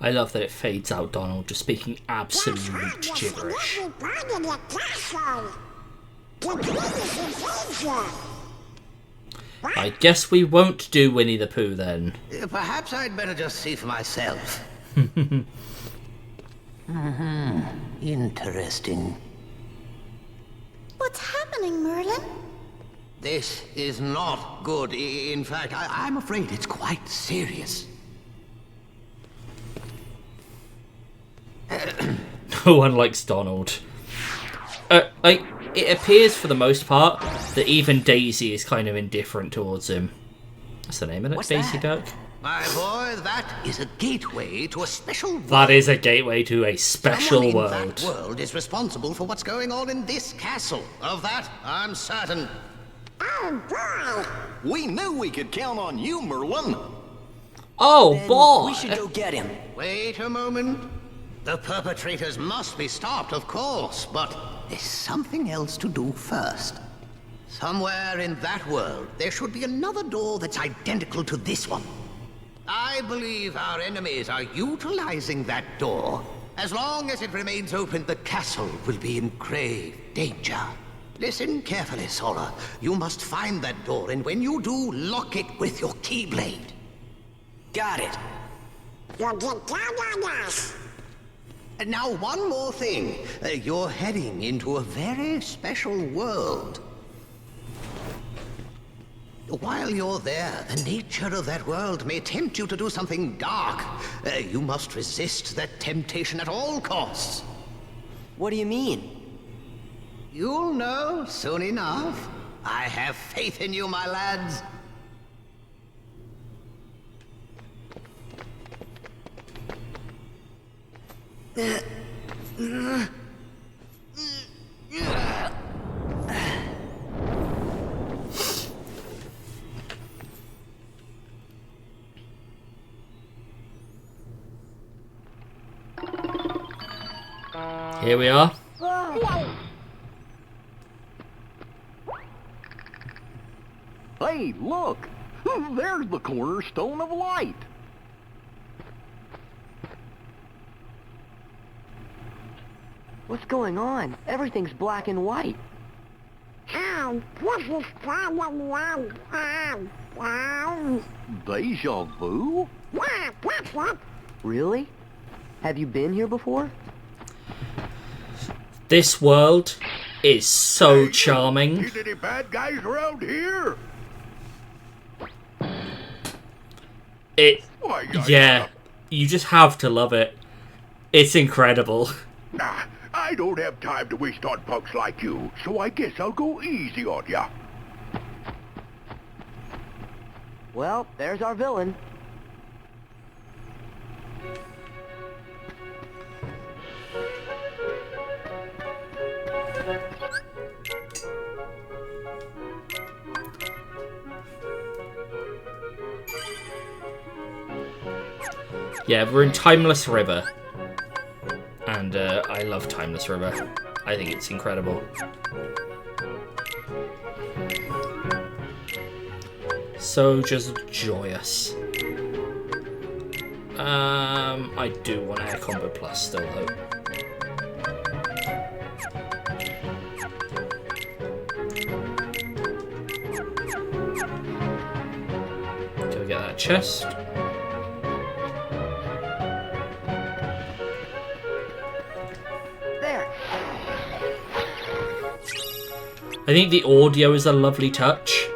I love that it fades out Donald just speaking absolute gibberish. I guess we won't do Winnie the Pooh then. Perhaps I'd better just see for myself. Interesting. What's happening, Merlin? This is not good. In fact, I'm afraid it's quite serious. No one likes Donald. Like, it appears for the most part that even Daisy is kind of indifferent towards him. What's the name of it? What's Daisy that? Duck? My boy, that is a gateway to a special world. That is a gateway to a special Someone world. in that world is responsible for what's going on in this castle. Of that, I'm certain. Oh, boy! We knew we could count on you, Merlin. Oh, Then boy! we should go get him. Wait a moment. The perpetrators must be stopped, of course, but there's something else to do first. Somewhere in that world, there should be another door that's identical to this one. I believe our enemies are utilizing that door. As long as it remains open, the castle will be in grave danger. Listen carefully, Sora. You must find that door, and when you do, lock it with your keyblade. Got it. You'll get down on us. And now, one more thing. You're heading into a very special world. While you're there, the nature of that world may tempt you to do something dark. You must resist that temptation at all costs. What do you mean? You'll know soon enough. I have faith in you, my lads. Here we are. Hey, look! There's the cornerstone of light. What's going on? Everything's black and white. Oh, this is problem 1. Deja vu? What? Really? Have you been here before? This world is so charming. Seen any bad guys around here? Yeah, you just have to love it. It's incredible. Nah, I don't have time to waste on punks like you, so I guess I'll go easy on ya. Well, there's our villain. Yeah, we're in Timeless River. And I love Timeless River. I think it's incredible. So just joyous. I do want Air Combo Plus still though. Go get that chest. I think the audio is a lovely touch.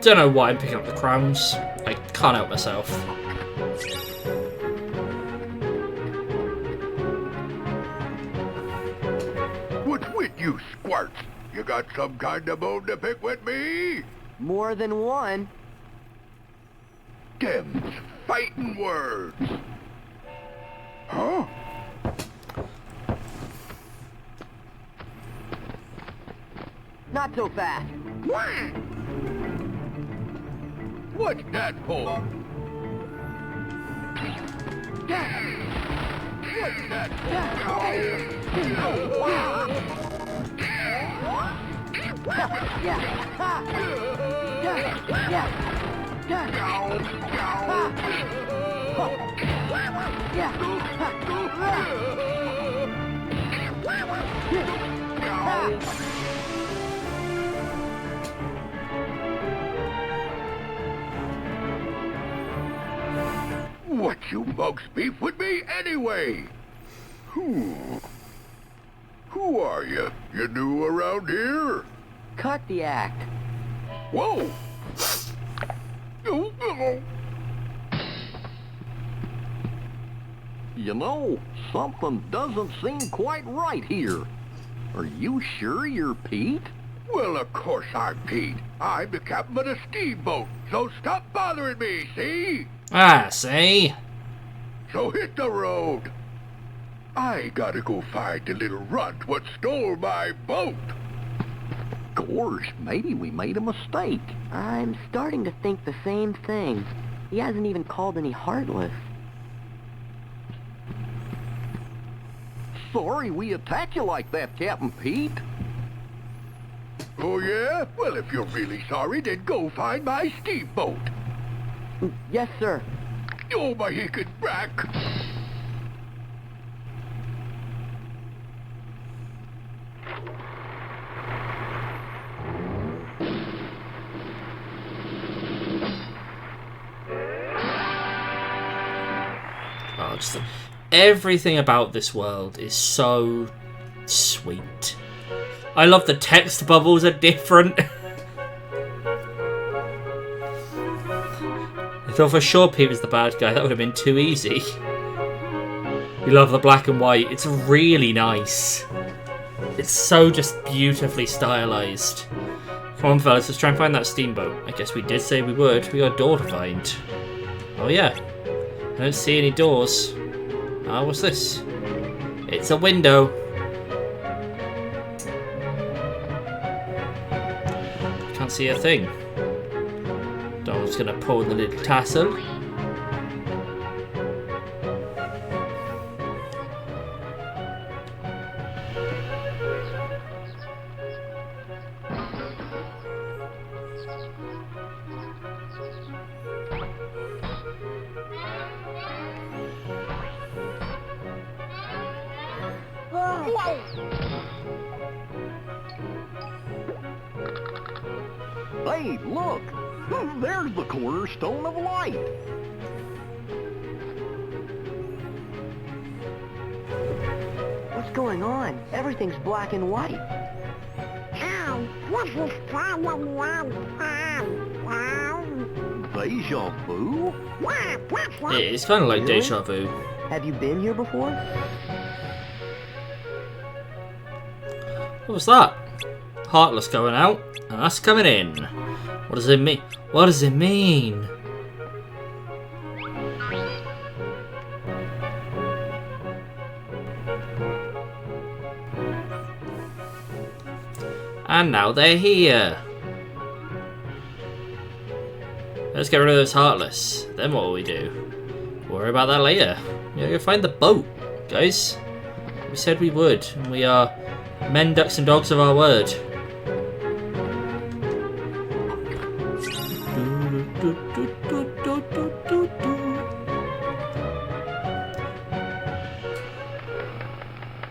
Don't know why I'm picking up the crowns. I can't help myself. What's with you, squirts? You got some kind of bone to pick with me? More than one. Them's fighting words. Huh? Not so fast. What's that for? What's that What you mugs beef with me anyway? Who are you? You new around here? Cut the act. Whoa! Oh. You know, something doesn't seem quite right here. Are you sure you're Pete? Well, of course I'm Pete. I'm the captain of the steamboat, so stop bothering me, see? Ah, see? So hit the road. I gotta go find the little runt what stole my boat. Gosh, maybe we made a mistake. I'm starting to think the same thing. He hasn't even called any Heartless. Sorry we attacked you like that, Captain Pete. Oh, yeah? Well, if you're really sorry, then go find my steamboat. Yes, sir. Oh, my hickey back. Oh, just everything about this world is so sweet. I love the text bubbles are different. I thought for sure Pete was the bad guy. That would have been too easy. You love the black and white. It's really nice. It's so just beautifully stylized. Come on, fellas, let's try and find that steamboat. I guess we did say we would. We got a door to find. Oh, yeah. I don't see any doors. Ah, what's this? It's a window. Can't see a thing. Donald's gonna pull the little tassel. Hey, look! There's the cornerstone of light! What's going on? Everything's black and white. Deja vu? Yeah, it's kind of like deja vu. Have you been here before? What was that? Heartless going out, and us coming in. What does it mean? What does it mean? And now they're here. Let's get rid of those Heartless. Then what will we do? Worry about that later. We gotta go find the boat, guys. We said we would, and we are men, ducks, and dogs of our word.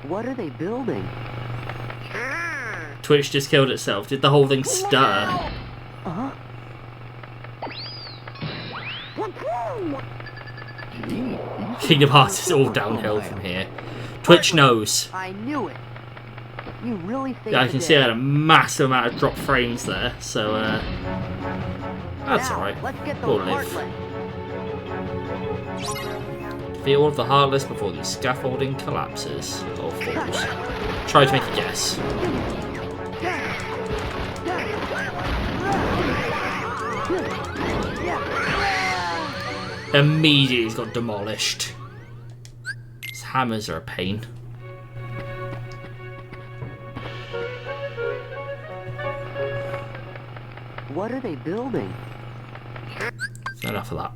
What are they building? Twitch just killed itself. Did the whole thing stutter? Uh-huh. Kingdom Hearts is all downhill from here. Twitch knows. I knew it. You really think Yeah, I can see I had a massive amount of drop frames there, so that's alright. We'll live. Defeat all of the Heartless before the scaffolding collapses or falls. Try to make a guess. Immediately he's got demolished. His hammers are a pain. What are they building? Enough of that.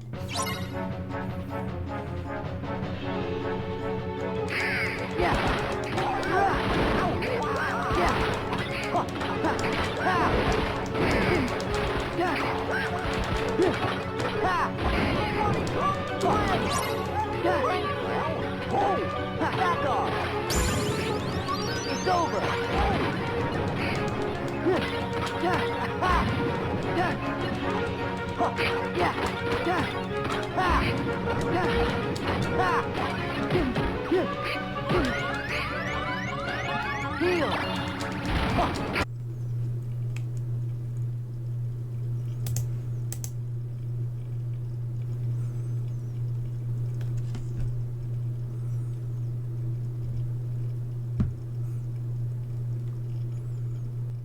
Back off! It's over!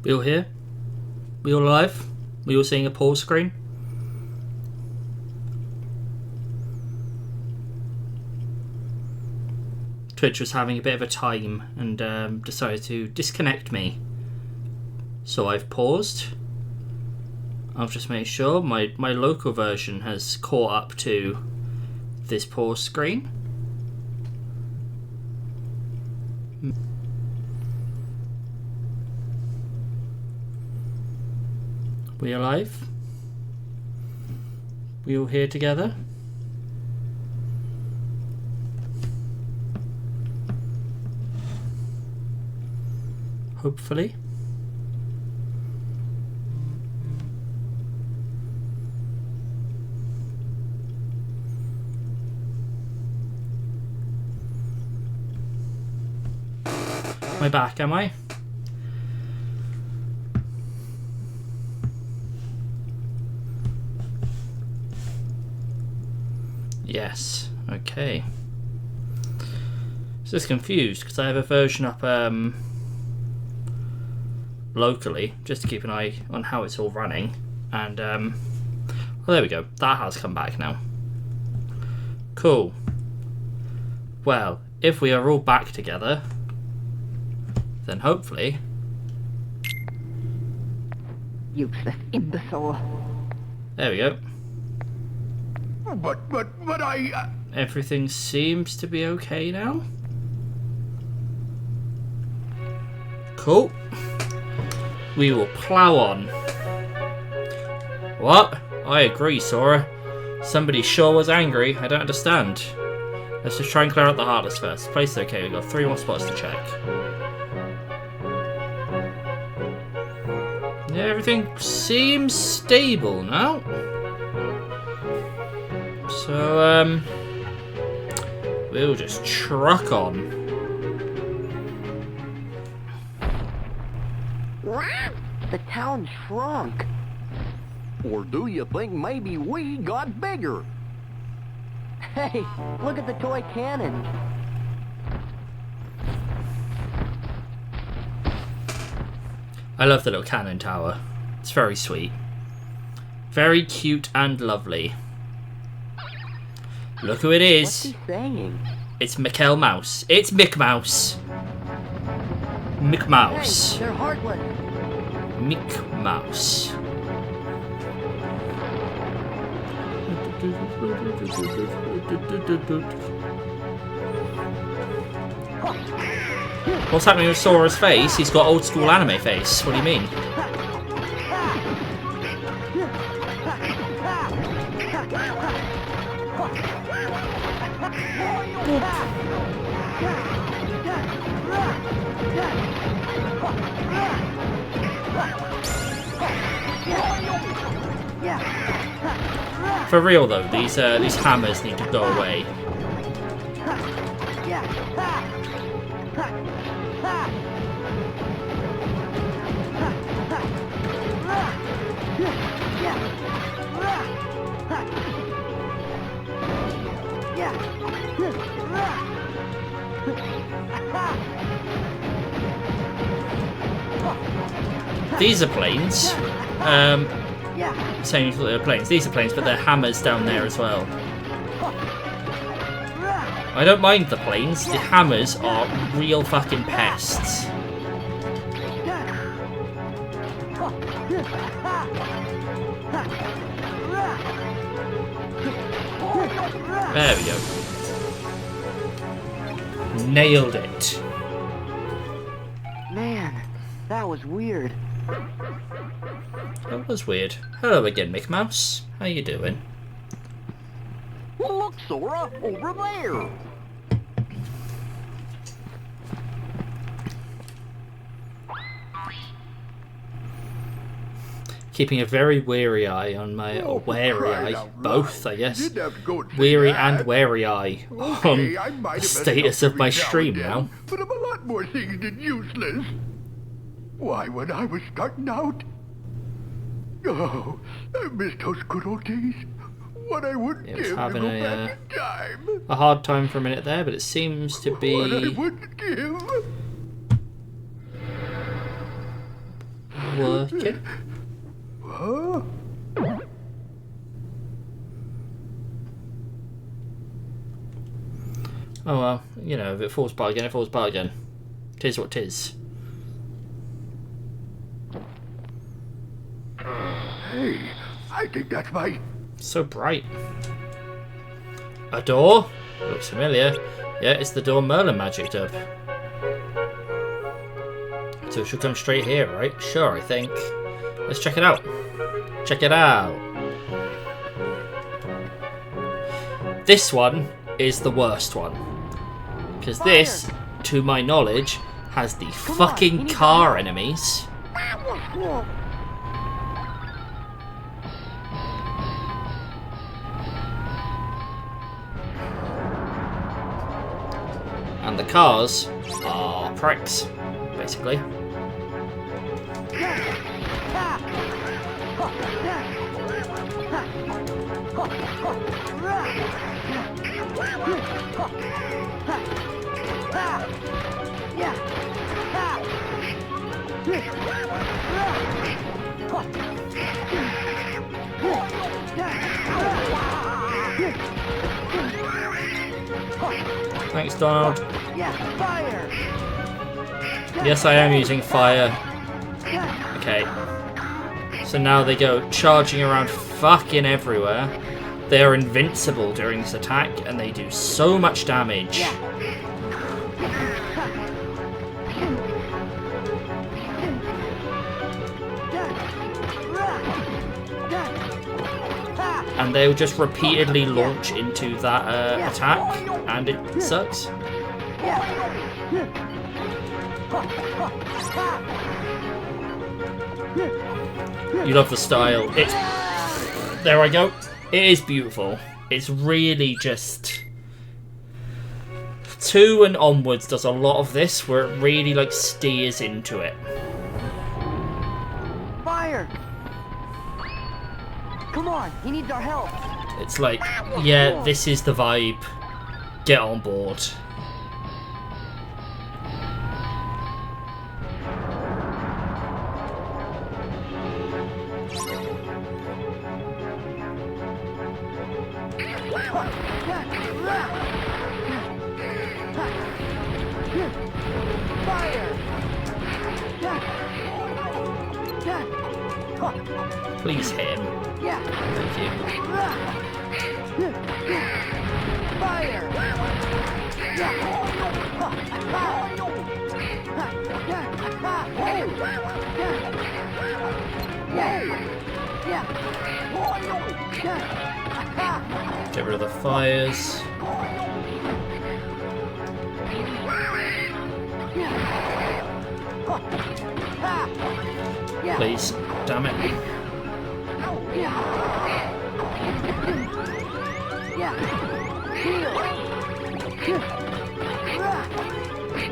We all here? We all alive? We all seeing a pause screen? Twitch was having a bit of a time and decided to disconnect me. So I've paused. I've just made sure my local version has caught up to this pause screen. We alive? We all here together? Hopefully. Am I back, am I? Yes, okay. Just confused because I have a version up locally just to keep an eye on how it's all running, and well, there we go, that has come back now. Cool. Well, if we are all back together, then hopefully... Useless imbecile. There we go. But I... Everything seems to be okay now. Cool. We will plow on. What? I agree, Sora. Somebody sure was angry. I don't understand. Let's just try and clear out the hardest first. Place is okay. We've got 3 more spots to check. Yeah, everything seems stable now. So, we'll just truck on. The town shrunk. Or do you think maybe we got bigger? Hey, look at the toy cannon. I love the little cannon tower. It's very sweet. Very cute and lovely. Look who it is. What's he saying? It's Mikkel Mouse. It's Mick Mouse. Mick Mouse. Hey, they're heartless. Mick Mouse. What's happening with Sora's face? He's got old school anime face. What do you mean? For real though, these hammers need to go away. These are planes. Saying you thought they were planes. These are planes, but they're hammers down there as well. I don't mind the planes. The hammers are real fucking pests. There we go. Nailed it. Man, that was weird. That was weird. Hello again, Mick Mouse. How you doing? Look, Sora, over there. Keeping a very wary eye on my wary eye, both, I guess. Weary Weary and wary eye on the status of my stream now. But I'm a lot more things than useless. Why, when I was starting out... Oh, I miss those good old days. What I wouldn't give to having go back in time. a hard time for a minute there, but it seems to be... What I wouldn't give. working. Huh? Oh well, you know, if it falls apart again, it falls apart again. Tis what tis. Hey, I think that's my... So bright. A door? Looks familiar. Yeah, it's the door Merlin magicked up. So it should come straight here, right? Sure, I think. Let's check it out. Check it out. This one is the worst one. Because this, to my knowledge, has the fucking car enemies. And the cars are pricks, basically. Thanks, Donald. Yes, I am using fire. Okay. So now they go charging around fucking everywhere. They are invincible during this attack, and they do so much damage. And they'll just repeatedly launch into that attack, and it sucks. You love the style. It's... There I go. It is beautiful. It's really just... 2 and onwards does a lot of this, where it really like steers into it. Fire! Come on, he needs our help. It's like, yeah, this is the vibe. Get on board. Please hit him. Thank you. Fire! Get rid of the fires. Please, damn it.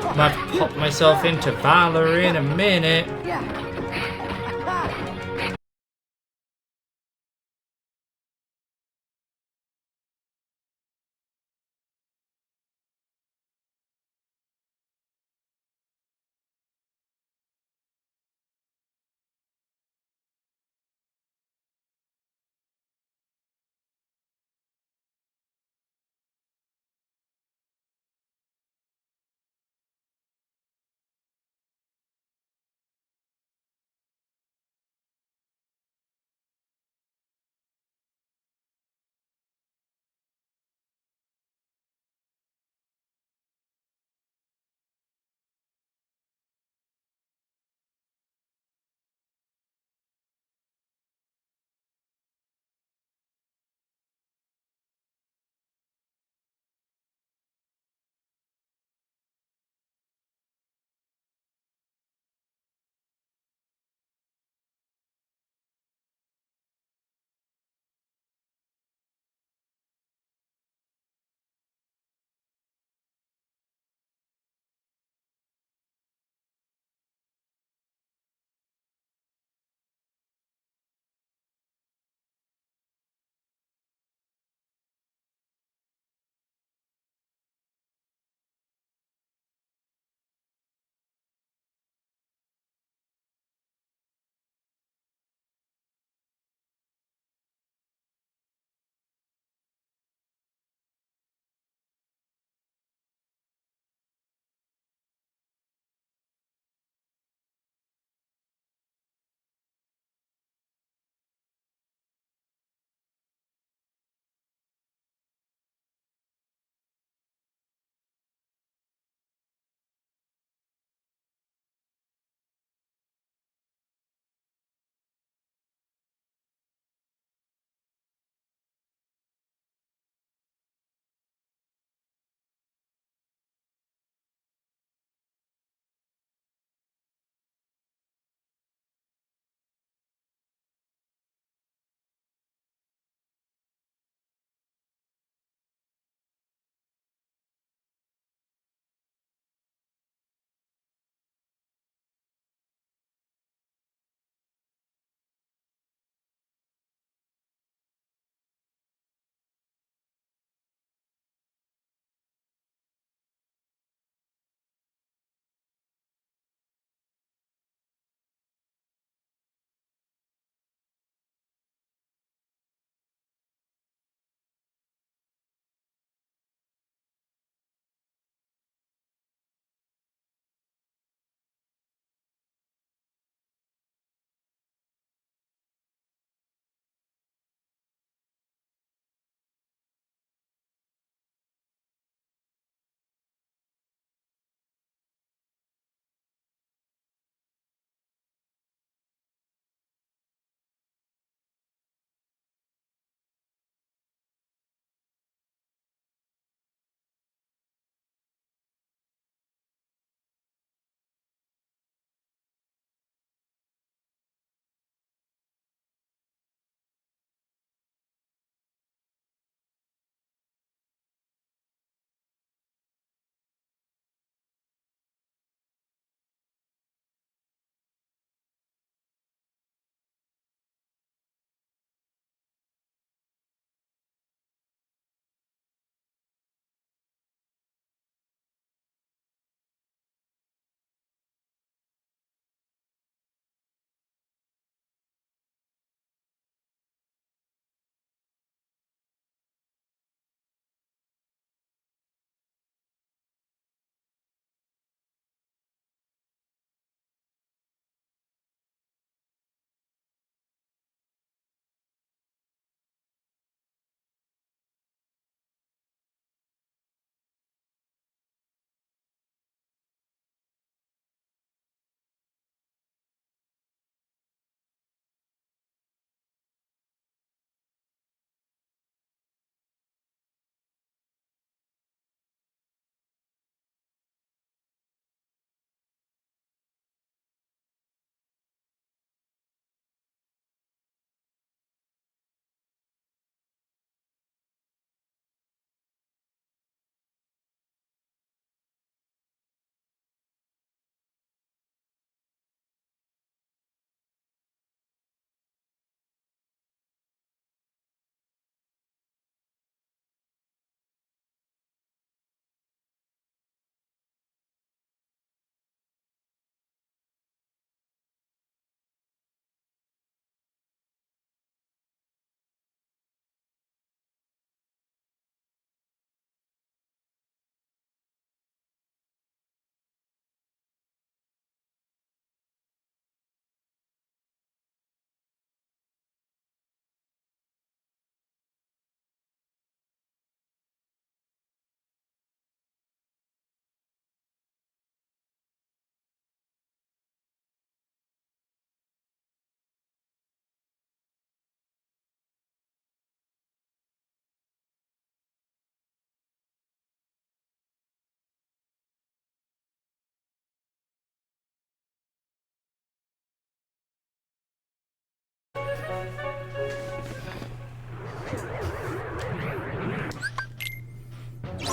I'm about to pop myself into Valor in a minute.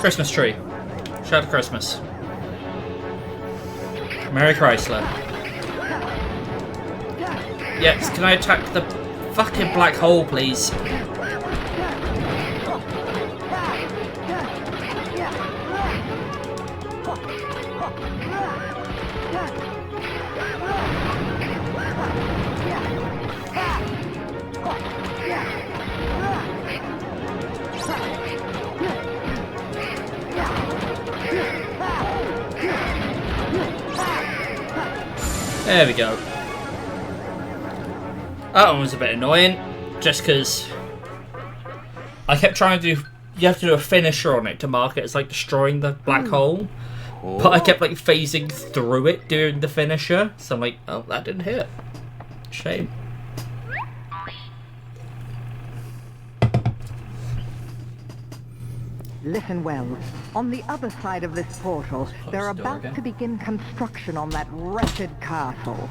Christmas tree. Shout out Christmas. Merry Chrysler. Yes, can I attack the fucking black hole, please? There we go. That one was a bit annoying, just because I kept trying to do. You have to do a finisher on it to mark it as like destroying the black hole, but I kept like phasing through it during the finisher, so I'm like, oh, that didn't hit. Shame. Listen well. On the other side of this portal, they're about to begin construction on that wretched castle.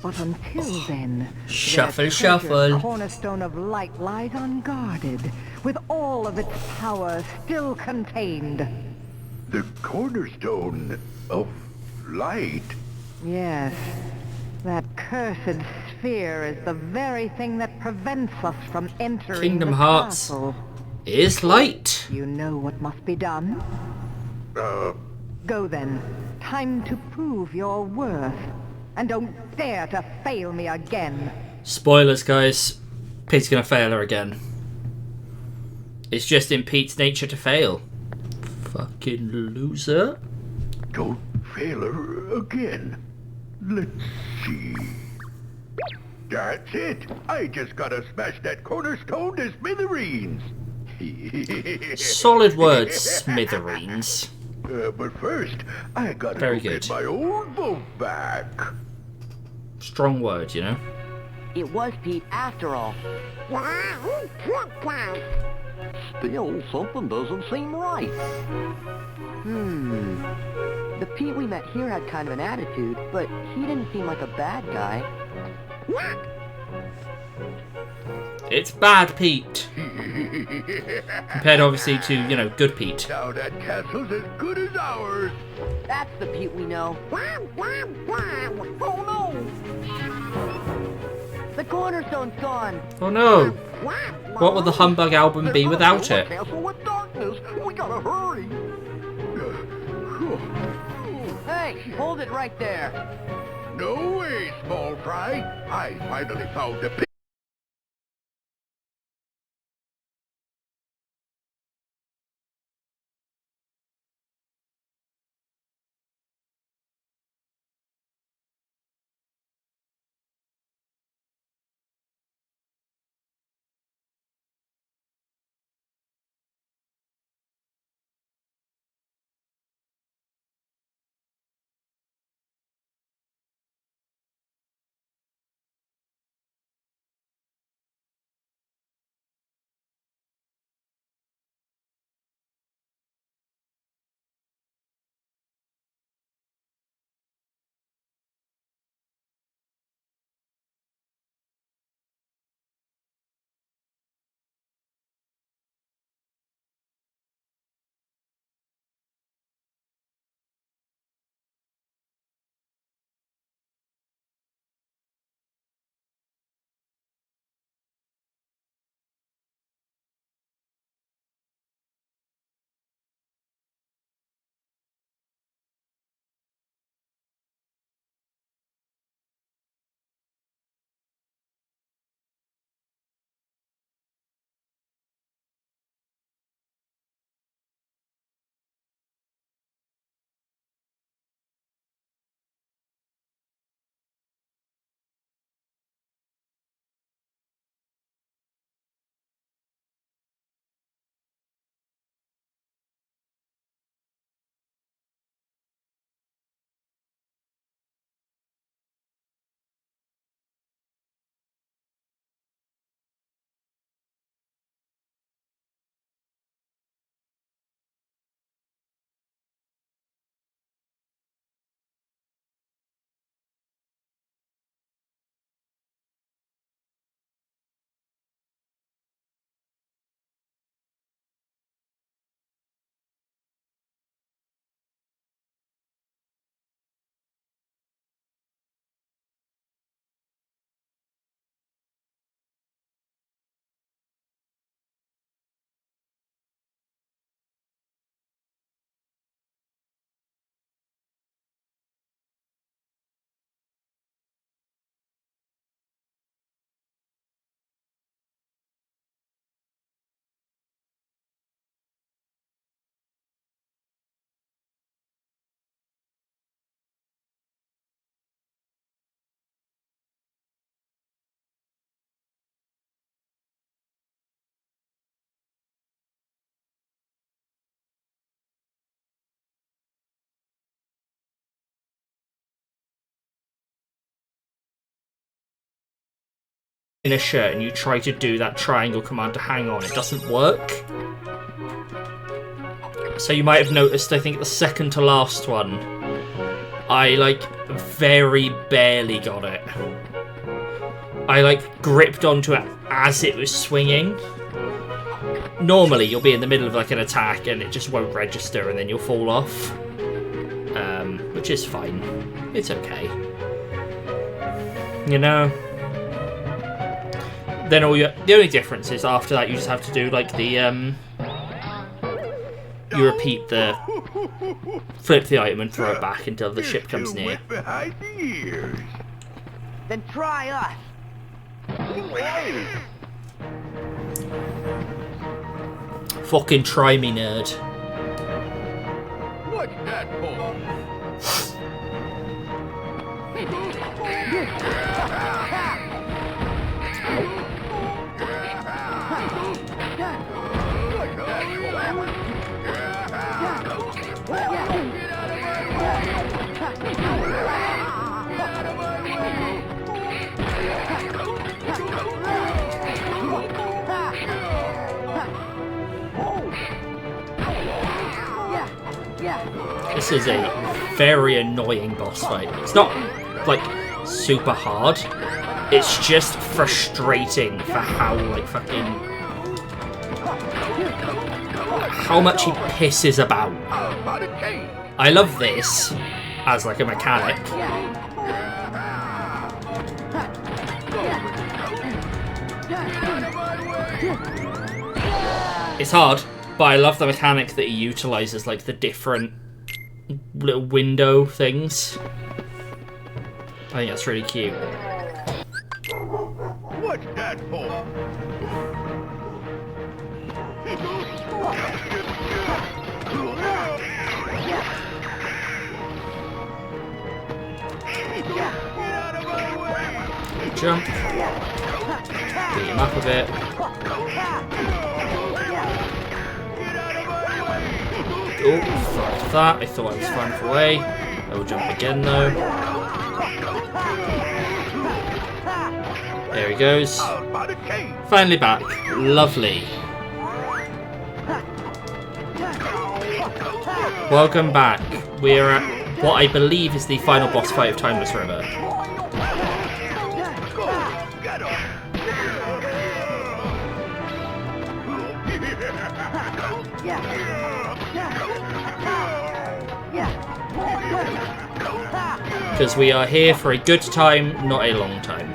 But until then, Shuffle, their shuffle. treasured cornerstone of light lies unguarded, with all of its power still contained. The cornerstone of light? Yes. That cursed sphere is the very thing that prevents us from entering Kingdom the Hearts castle. is light. You know what must be done? Go then. Time to prove your worth. And don't dare to fail me again. Spoilers, guys. Pete's gonna fail her again. It's just in Pete's nature to fail. Fucking loser. Don't fail her again. Let's see. That's it. I just gotta smash that cornerstone to smithereens. Solid words, smithereens. But first, I gotta Very go good. get my old boat back. Strong word, you know. It was Pete after all. Still, something doesn't seem right. The Pete we met here had kind of an attitude, but he didn't seem like a bad guy. It's bad Pete. Compared obviously to, you know, good Pete. Now that castle's as good as ours. That's the Pete we know. Oh no! The cornerstone's gone. Oh no. What would the Humbug album be without it? Castle with darkness. We gotta hurry. Hey, hold it right there. No way, small fry. I finally found the in a shirt and you try to do that triangle command to hang on, it doesn't work. So you might have noticed, I think the second to last one, I like very barely got it. I like gripped onto it as it was swinging. Normally you'll be in the middle of like an attack and it just won't register and then you'll fall off. Which is fine. It's okay. You know? Then the only difference is after that you just have to do like the you repeat the flip the item and throw it back until the ship comes near. Then try us. Fucking try me, nerd. What's that for? This is a very annoying boss fight. It's not like super hard. It's just frustrating for how like fucking how much he pisses about. I love this as like a mechanic. It's hard, but I love the mechanic that he utilizes, like the different little window things. I think that's really cute. What's that for? Jump. Beat him up a bit. Oh, fuck that. I thought I was far enough away. I will jump again though. There he goes. Finally back. Lovely. Welcome back. We're at what I believe is the final boss fight of Timeless River. Because we are here for a good time, not a long time.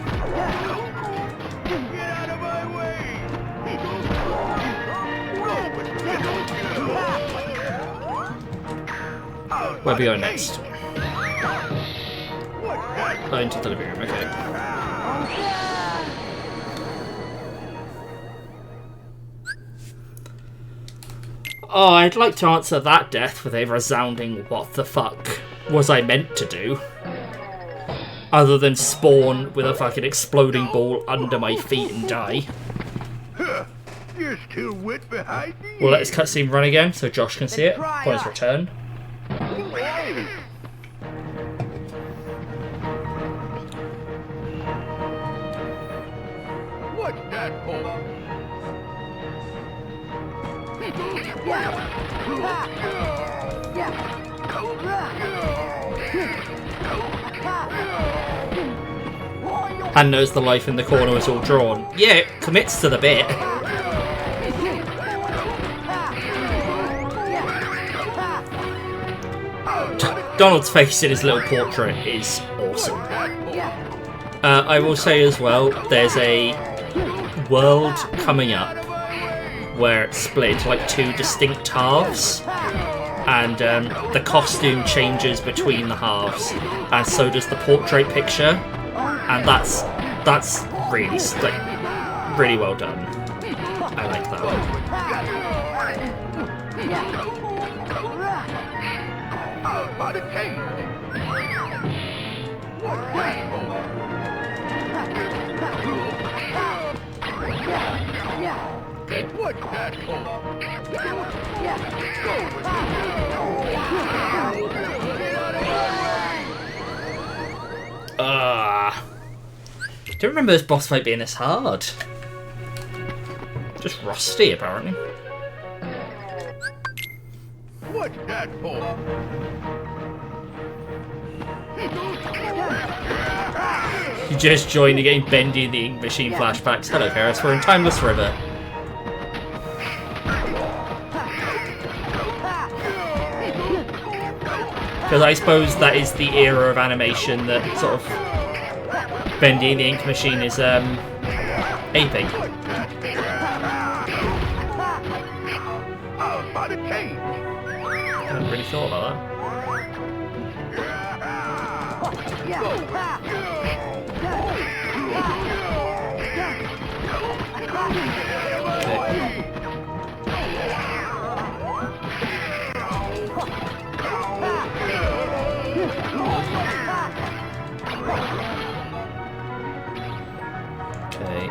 Where are we going next? Oh, into the living room, okay. Oh, I'd like to answer that death with a resounding what the fuck was I meant to do? Other than spawn with a fucking exploding ball under my feet and die. You're still wet behind me. We'll let this cutscene run again so Josh can see it upon his return. What's that for? And knows the life in the corner is all drawn. Yeah, it commits to the bit. Donald's face in his little portrait is awesome. I will say as well, there's a world coming up where it's split into like two distinct halves, and the costume changes between the halves, and so does the portrait picture, and that's really like really well done. I like that one. Don't remember this boss fight being this hard. Just rusty, apparently. What's that for? You just joined again, Bendy in the Ink Machine flashbacks. Hello, Karis. We're in Timeless River. Because I suppose that is the era of animation that sort of Bendy in the Ink Machine is aping. I hadn't really thought about that. Okay.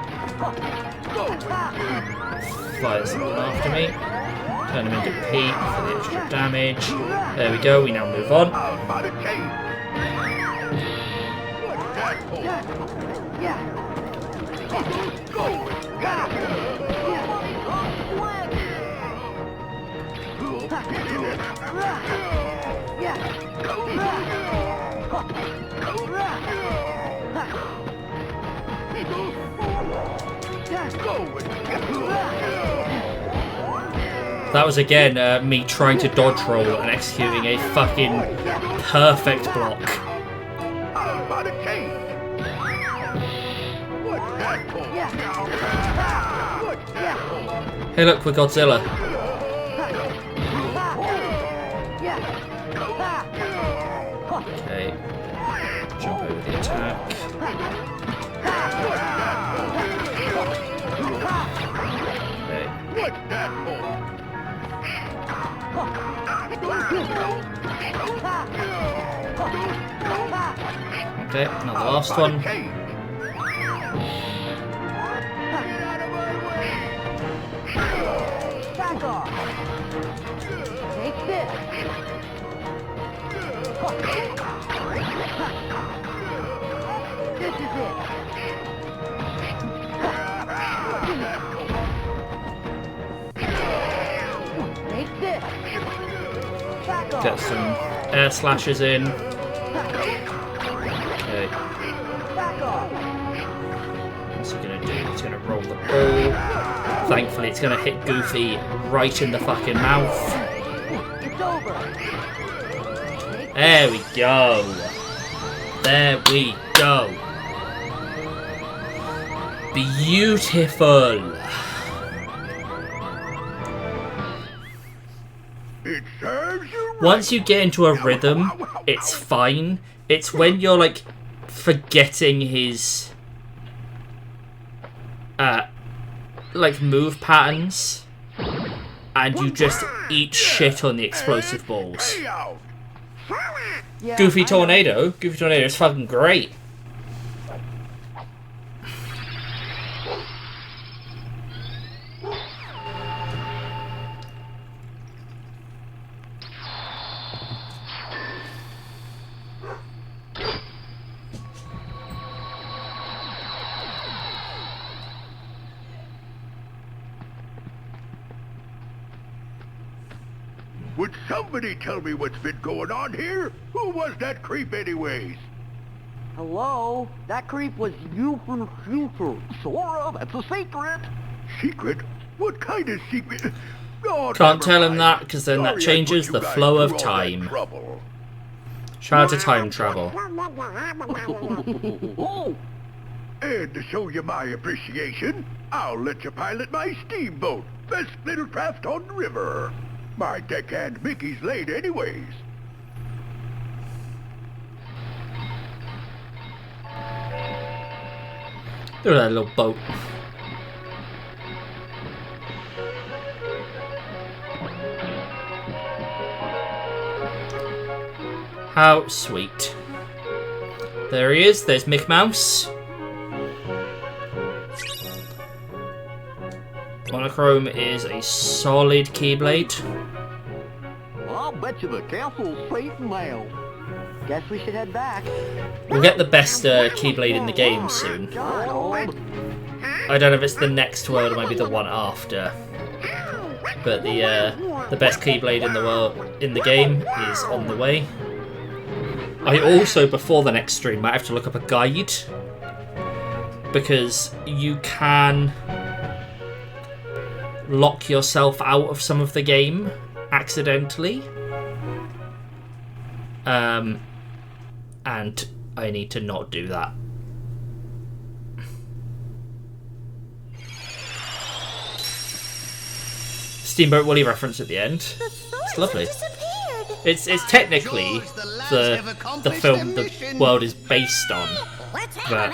Fire someone after me. Turn him into Pete for the extra damage. There we go, we now move on. That was again me trying to dodge roll and executing a fucking perfect block. Hey look, we're Godzilla. Okay. Jump over the attack. Okay, now the last one. Back off. Take this. This is it. Take this. Back off. Get some air slashes in. Okay. What's he gonna do? He's gonna roll the ball. Thankfully, it's gonna hit Goofy right in the fucking mouth. It's over. There we go. There we go. Beautiful. It serves you right. Once you get into a rhythm, it's fine. It's when you're like forgetting his like move patterns and you just eat shit on the explosive balls. Goofy Tornado is fucking great. Would somebody tell me what's been going on here? Who was that creep anyways? Hello? That creep was you from the future. Sora, that's a secret. Secret? What kind of secret? Oh, Can't tell him that because then that changes the flow of time. Shout out to time travel. And to show you my appreciation, I'll let you pilot my steamboat. Best little craft on the river. My deckhand Mickey's late anyways. Look at that little boat. How sweet. There he is, there's Mick Mouse. Monochrome is a solid Keyblade. I'll bet you the castle's safe now. Guess we should head back. We'll get the best Keyblade in the game soon. Donald. I don't know if it's the next world or maybe the one after. But the best Keyblade in the game is on the way. I also, before the next stream, might have to look up a guide, because you can lock yourself out of some of the game accidentally. And I need to not do that. Steamboat Willie reference at the end. It's lovely. It's technically the film the world is based on, but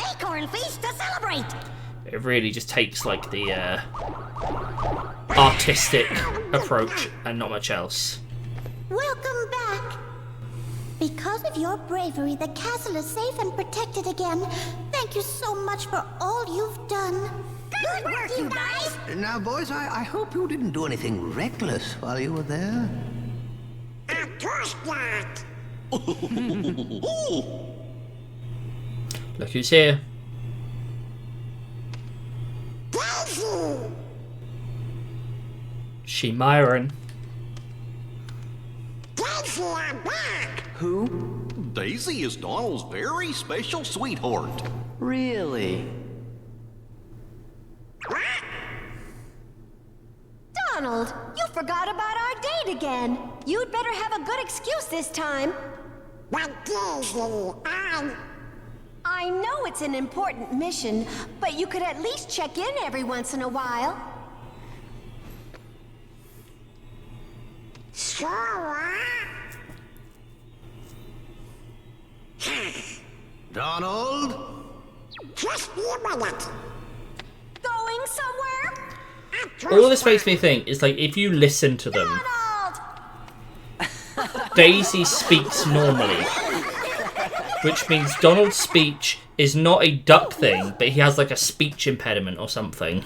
it really just takes like the artistic approach and not much else. Welcome back. Because of your bravery, the castle is safe and protected again. Thank you so much for all you've done. Good work, you guys! Now, boys, I hope you didn't do anything reckless while you were there. Of course not. Look who's here. She Myron. Who? Daisy is Donald's very special sweetheart. Really? Donald, you forgot about our date again. You'd better have a good excuse this time. But Daisy, I know it's an important mission, but you could at least check in every once in a while. Sure. Donald? Just be a minute. Going somewhere? All this makes me think is like if you listen to them, Daisy speaks normally, which means Donald's speech is not a duck thing, but he has like a speech impediment or something.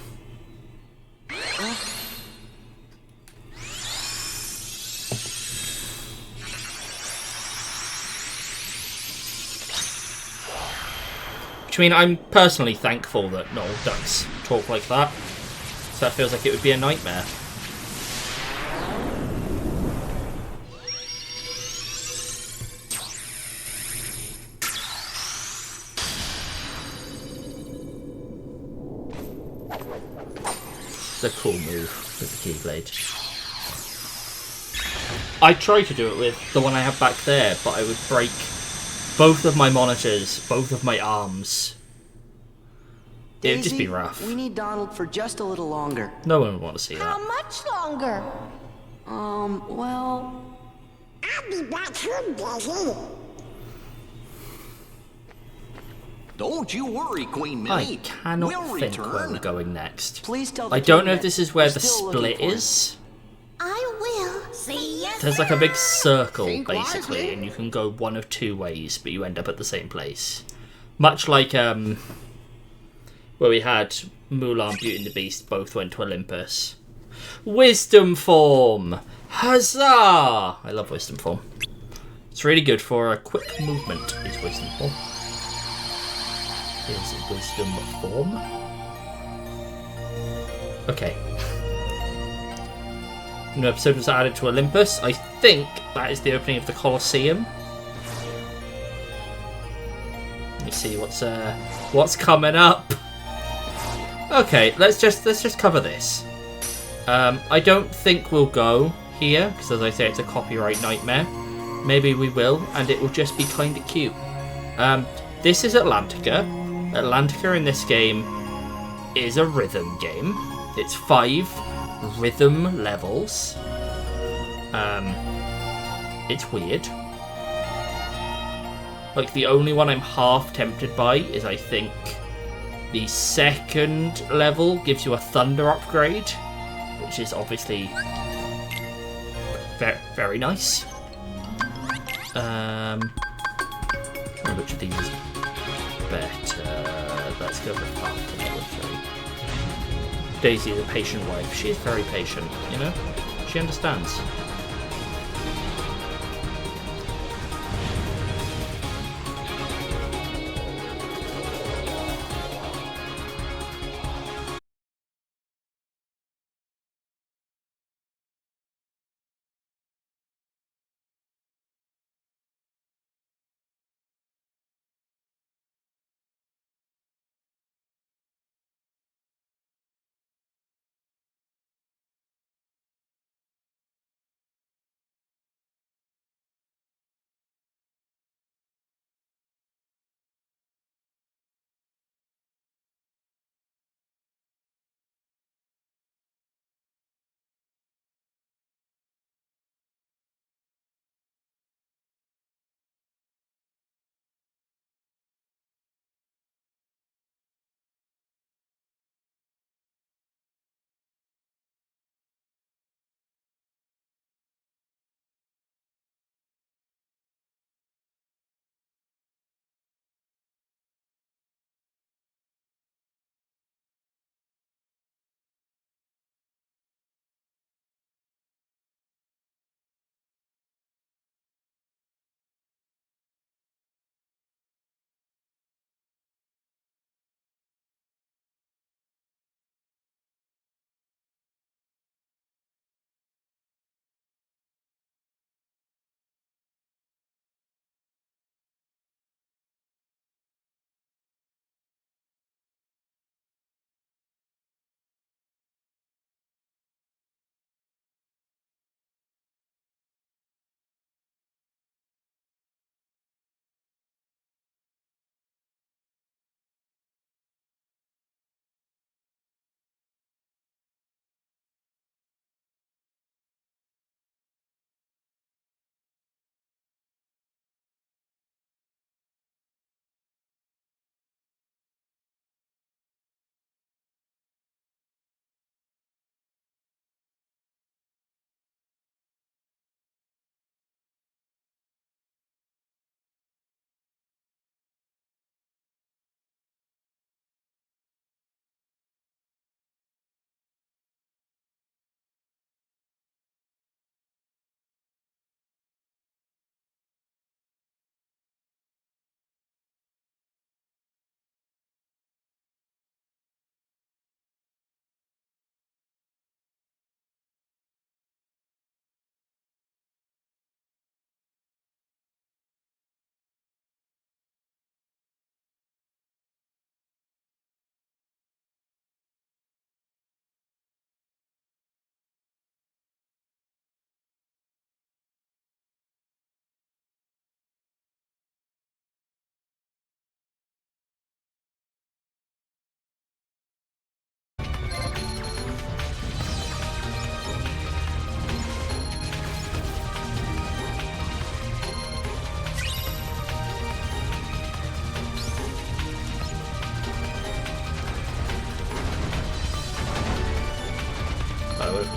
Which I mean, I'm personally thankful that not all ducks talk like that. So that feels like it would be a nightmare. It's a cool move with the Keyblade. I tried to do it with the one I have back there, but I would break both of my monitors, both of my arms. Daisy, it'd just be rough. We need Donald for just a little longer. No one would want to see that. How much longer? Well... I'll be back soon, Daisy. Don't you worry, Queen Minnie. I cannot we'll think return. where we're going next. Please tell the I don't king know if that this is where we're the still split looking for is. I will. See ya. There's like a big circle, Think basically, wisely. and you can go one of two ways, but you end up at the same place. Much like where we had Mulan, Beauty and the Beast, both went to Olympus. Wisdom form! Huzzah! I love wisdom form. It's really good for a quick movement, is wisdom form. Is wisdom form? Okay. A new episode was added to Olympus. I think that is the opening of the Colosseum. Let me see what's coming up. Okay, let's just cover this. I don't think we'll go here because, as I say, it's a copyright nightmare. Maybe we will, and it will just be kind of cute. This is Atlantica. Atlantica in this game is a rhythm game. It's 5 rhythm levels. It's weird. Like, the only one I'm half tempted by is, I think, the second level gives you a thunder upgrade, which is obviously very, very nice. Which of these is better? Let's go with half level 3. Daisy is a patient wife. She is very patient, you know? She understands.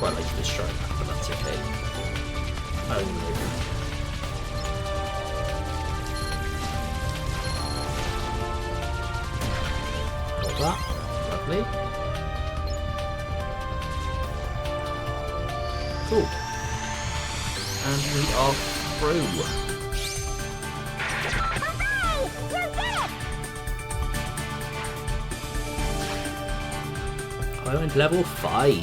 quite like to destroy that, but that's okay. Only. Got that. Lovely. Cool. And we are through. Island level 5.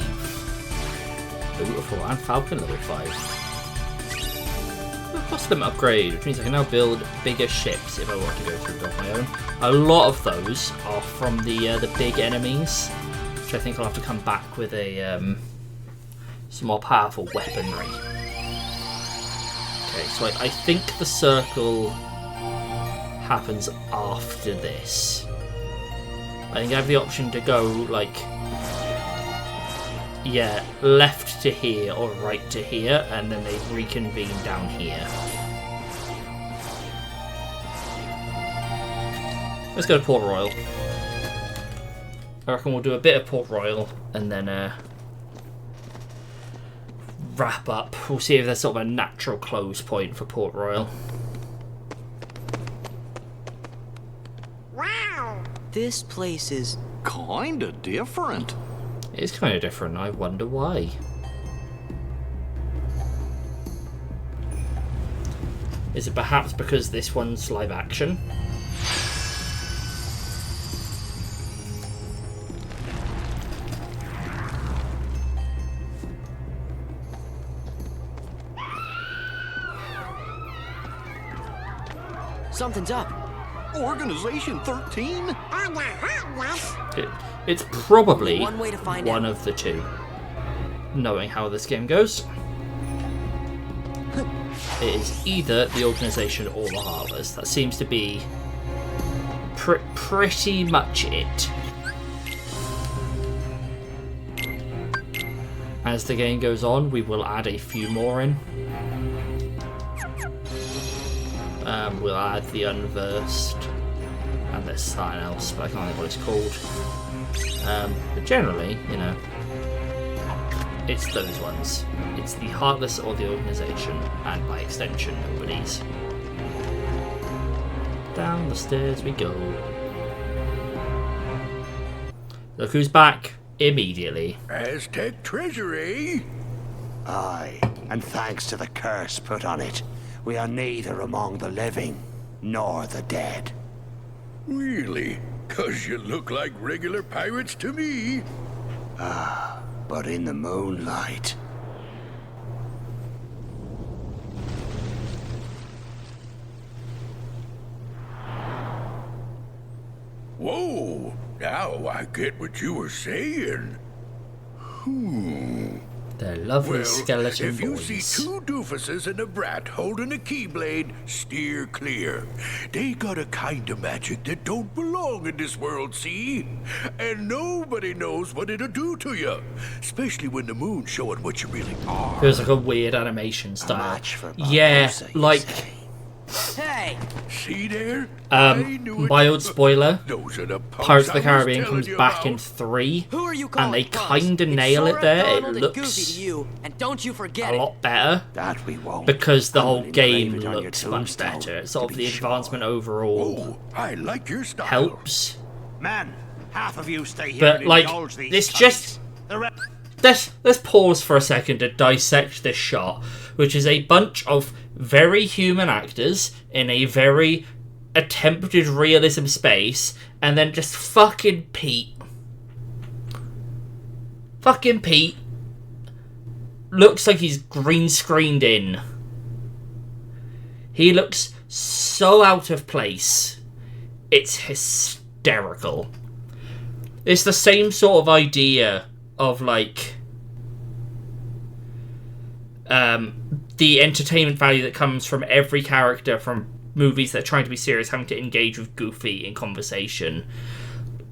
Beautiful, and Falcon level 5. Cost limit upgrade, which means I can now build bigger ships if I want to go through build my own. A lot of those are from the big enemies, which I think I'll have to come back with a some more powerful weaponry. Okay, so I think the circle happens after this. I think I have the option to go like, yeah, left to here or right to here, and then they reconvene down here. Let's go to Port Royal. I reckon we'll do a bit of Port Royal and then wrap up. We'll see if there's sort of a natural close point for Port Royal. Wow! This place is kinda different. It is kind of different. I wonder why. Is it perhaps because this one's live action? something's up. Organization 13? It's probably One way to find one out. of the two. Knowing how this game goes, it is either the Organization or the Heartless. That seems to be pretty much it. As the game goes on, we will add a few more in. We'll add the Unversed, and there's something else, but I can't think what it's called. But generally, you know, it's those ones. It's the Heartless or the Organization, and by extension, nobody's. Down the stairs we go. Look who's back immediately. Aztec treasury? Aye, and thanks to the curse put on it, we are neither among the living nor the dead. Really? 'Cause you look like regular pirates to me. Ah, but in the moonlight. Whoa! Now I get what you were saying. They're lovely Well, skeleton if you boys. see two doofuses and a brat holding a keyblade, steer clear. They got a kind of magic that don't belong in this world, see? And nobody knows what it'll do to you, especially when the moon's showing what you really are. Feels like a weird animation style. match for Yeah, Barbosa, you like Hey! See there? I knew it. mild spoiler. Those are the punks Pirates of the I was Caribbean telling comes you back about. in 3, Who are you and calling they punks? kind of It's nail it Sora, there. Donald, It and Goofy looks to you, and don't you forget a it. lot better That we won't. because the I'm whole gonna game engrave it on your looks much tombstone, better. to Sort of be the sure. advancement overall Oh, I like your style. helps. Man, half of you stay here But and like, indulge these this cunts. just The re- let's pause for a second to dissect this shot, which is a bunch of very human actors in a very attempted realism space, and then just fucking Pete. Fucking Pete looks like he's green screened in. He looks so out of place. It's hysterical. It's the same sort of idea of like the entertainment value that comes from every character from movies that are trying to be serious having to engage with Goofy in conversation.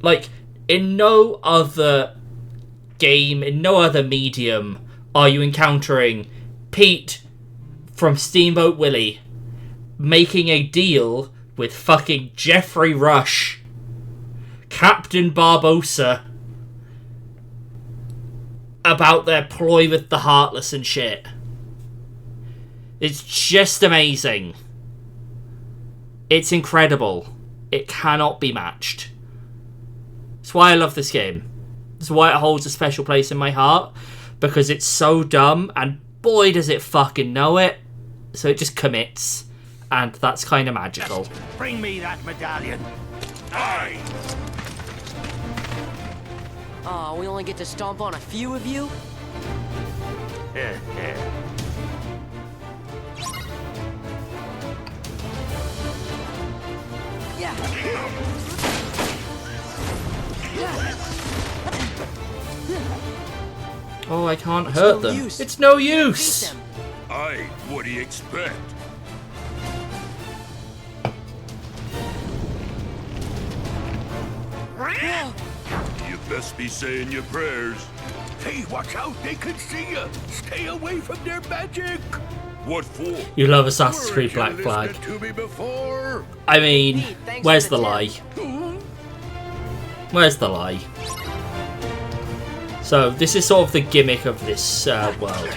Like, in no other game, in no other medium are you encountering Pete from Steamboat Willie making a deal with fucking Jeffrey Rush, Captain Barbosa, about their ploy with the Heartless and shit. It's just amazing. It's incredible. It cannot be matched. That's why I love this game. That's why it holds a special place in my heart. Because it's so dumb, and boy does it fucking know it. So it just commits. And that's kind of magical. Just bring me that medallion. Aye. Oh, we only get to stomp on a few of you? Oh, I can't hurt them. It's no use. Aye, what do you expect? You best be saying your prayers. Hey, watch out, they can see you. Stay away from their magic. What for? You love Assassin's Creed Black Flag. I mean, where's the lie? Where's the lie? So, this is sort of the gimmick of this world.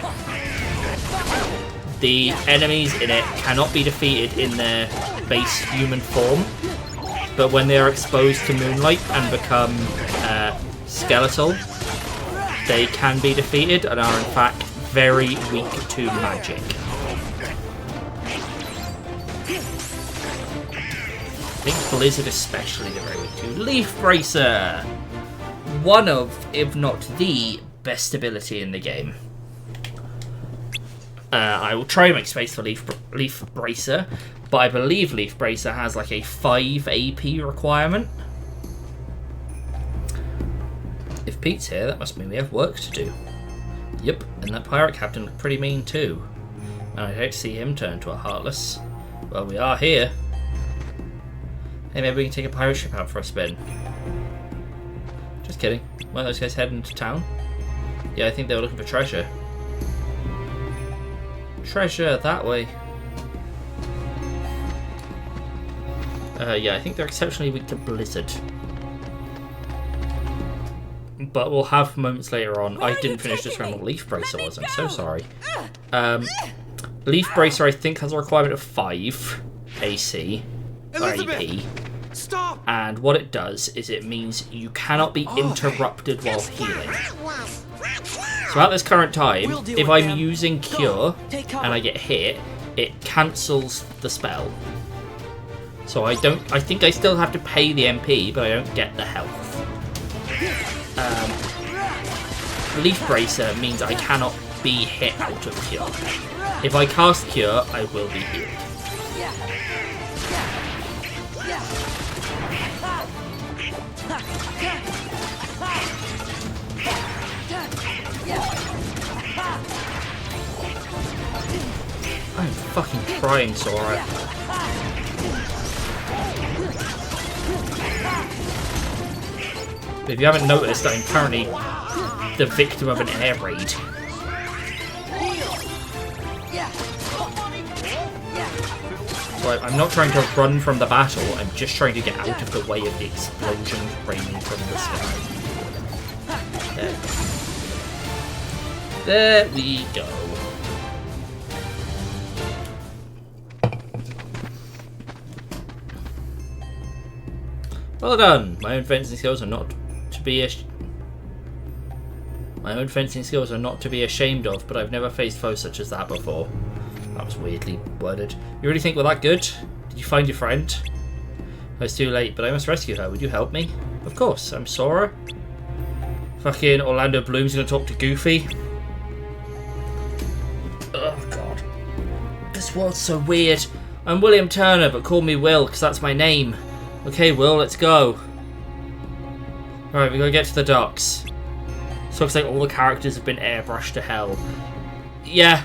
The enemies in it cannot be defeated in their base human form, but when they are exposed to moonlight and become skeletal, they can be defeated and are in fact very weak to magic. I think Blizzard especially are very weak to Leaf Bracer! One of, if not the, best ability in the game. I will try and make space for Leaf Bracer, but I believe Leaf Bracer has like a 5 AP requirement. If Pete's here, that must mean we have work to do. Yep, and that pirate captain looked pretty mean too. And I'd hate to see him turn to a Heartless. Well, we are here. Hey, maybe we can take a pirate ship out for a spin. Just kidding. Weren't those guys heading to town? Yeah, I think they were looking for treasure. Treasure that way. Yeah, I think they're exceptionally weak to Blizzard. But we'll have moments later on. I didn't finish this round what Leaf Bracer was. I'm so sorry. Leaf Bracer, I think, has a requirement of 5 AC. Or AP. Stop! And what it does is it means you cannot be interrupted while healing. So at this current time, if I'm using Cure and I get hit, it cancels the spell. So I think I still have to pay the MP, but I don't get the health. Leaf Bracer means I cannot be hit out of Cure. If I cast Cure, I will be healed. I'm fucking trying, Sora. If you haven't noticed, I'm currently the victim of an air raid. So I'm not trying to run from the battle, I'm just trying to get out of the way of the explosion raining from the sky. There we go. Well done. My own fencing skills are not to be ashamed of, but I've never faced foes such as that before. That was weirdly worded. You really think we're that good? Did you find your friend? It's too late, but I must rescue her. Would you help me? Of course. I'm Sora. Fucking Orlando Bloom's gonna talk to Goofy. Oh god. This world's so weird. I'm William Turner, but call me Will, because that's my name. Okay, Will, let's go. Alright, we gotta get to the docks. So looks like all the characters have been airbrushed to hell. Yeah.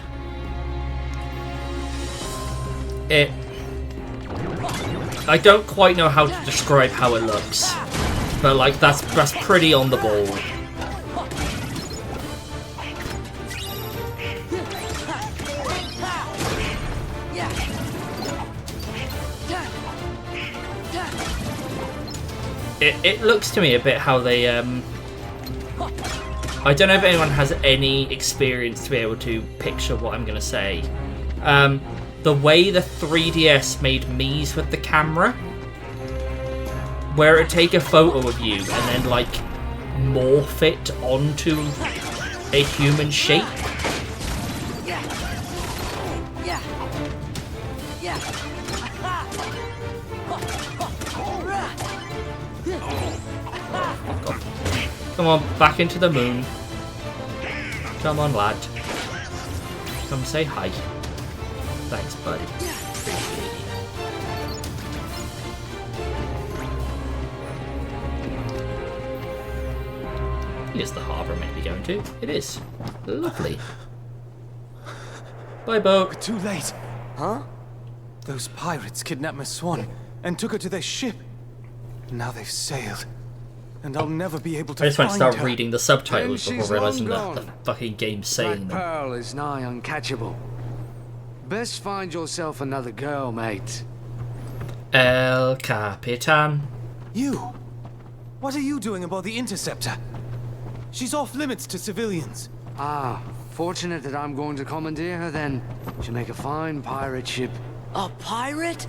I don't quite know how to describe how it looks. But like, that's pretty on the ball. It looks to me a bit how they I don't know if anyone has any experience to be able to picture what I'm going to say. The way the 3DS made Mii's with the camera, where it would take a photo of you and then like morph it onto a human shape. Come on, back into the moon. Come on, lad. Come say hi. Thanks, buddy. Here's the harbour I'm meant to be going to. It is. Lovely. Bye, boat. We're too late. Huh? Those pirates kidnapped Miss Swan and took her to their ship. Now they've sailed. And I'll never be able to I just want to find start her. reading the subtitles Then before she's realising long that the gone. fucking game's saying Black them. Pearl is nigh uncatchable. Best find yourself another girl, mate. El Capitan. You? What are you doing aboard the Interceptor? She's off limits to civilians. Ah, fortunate that I'm going to commandeer her then. She'll make a fine pirate ship. A pirate?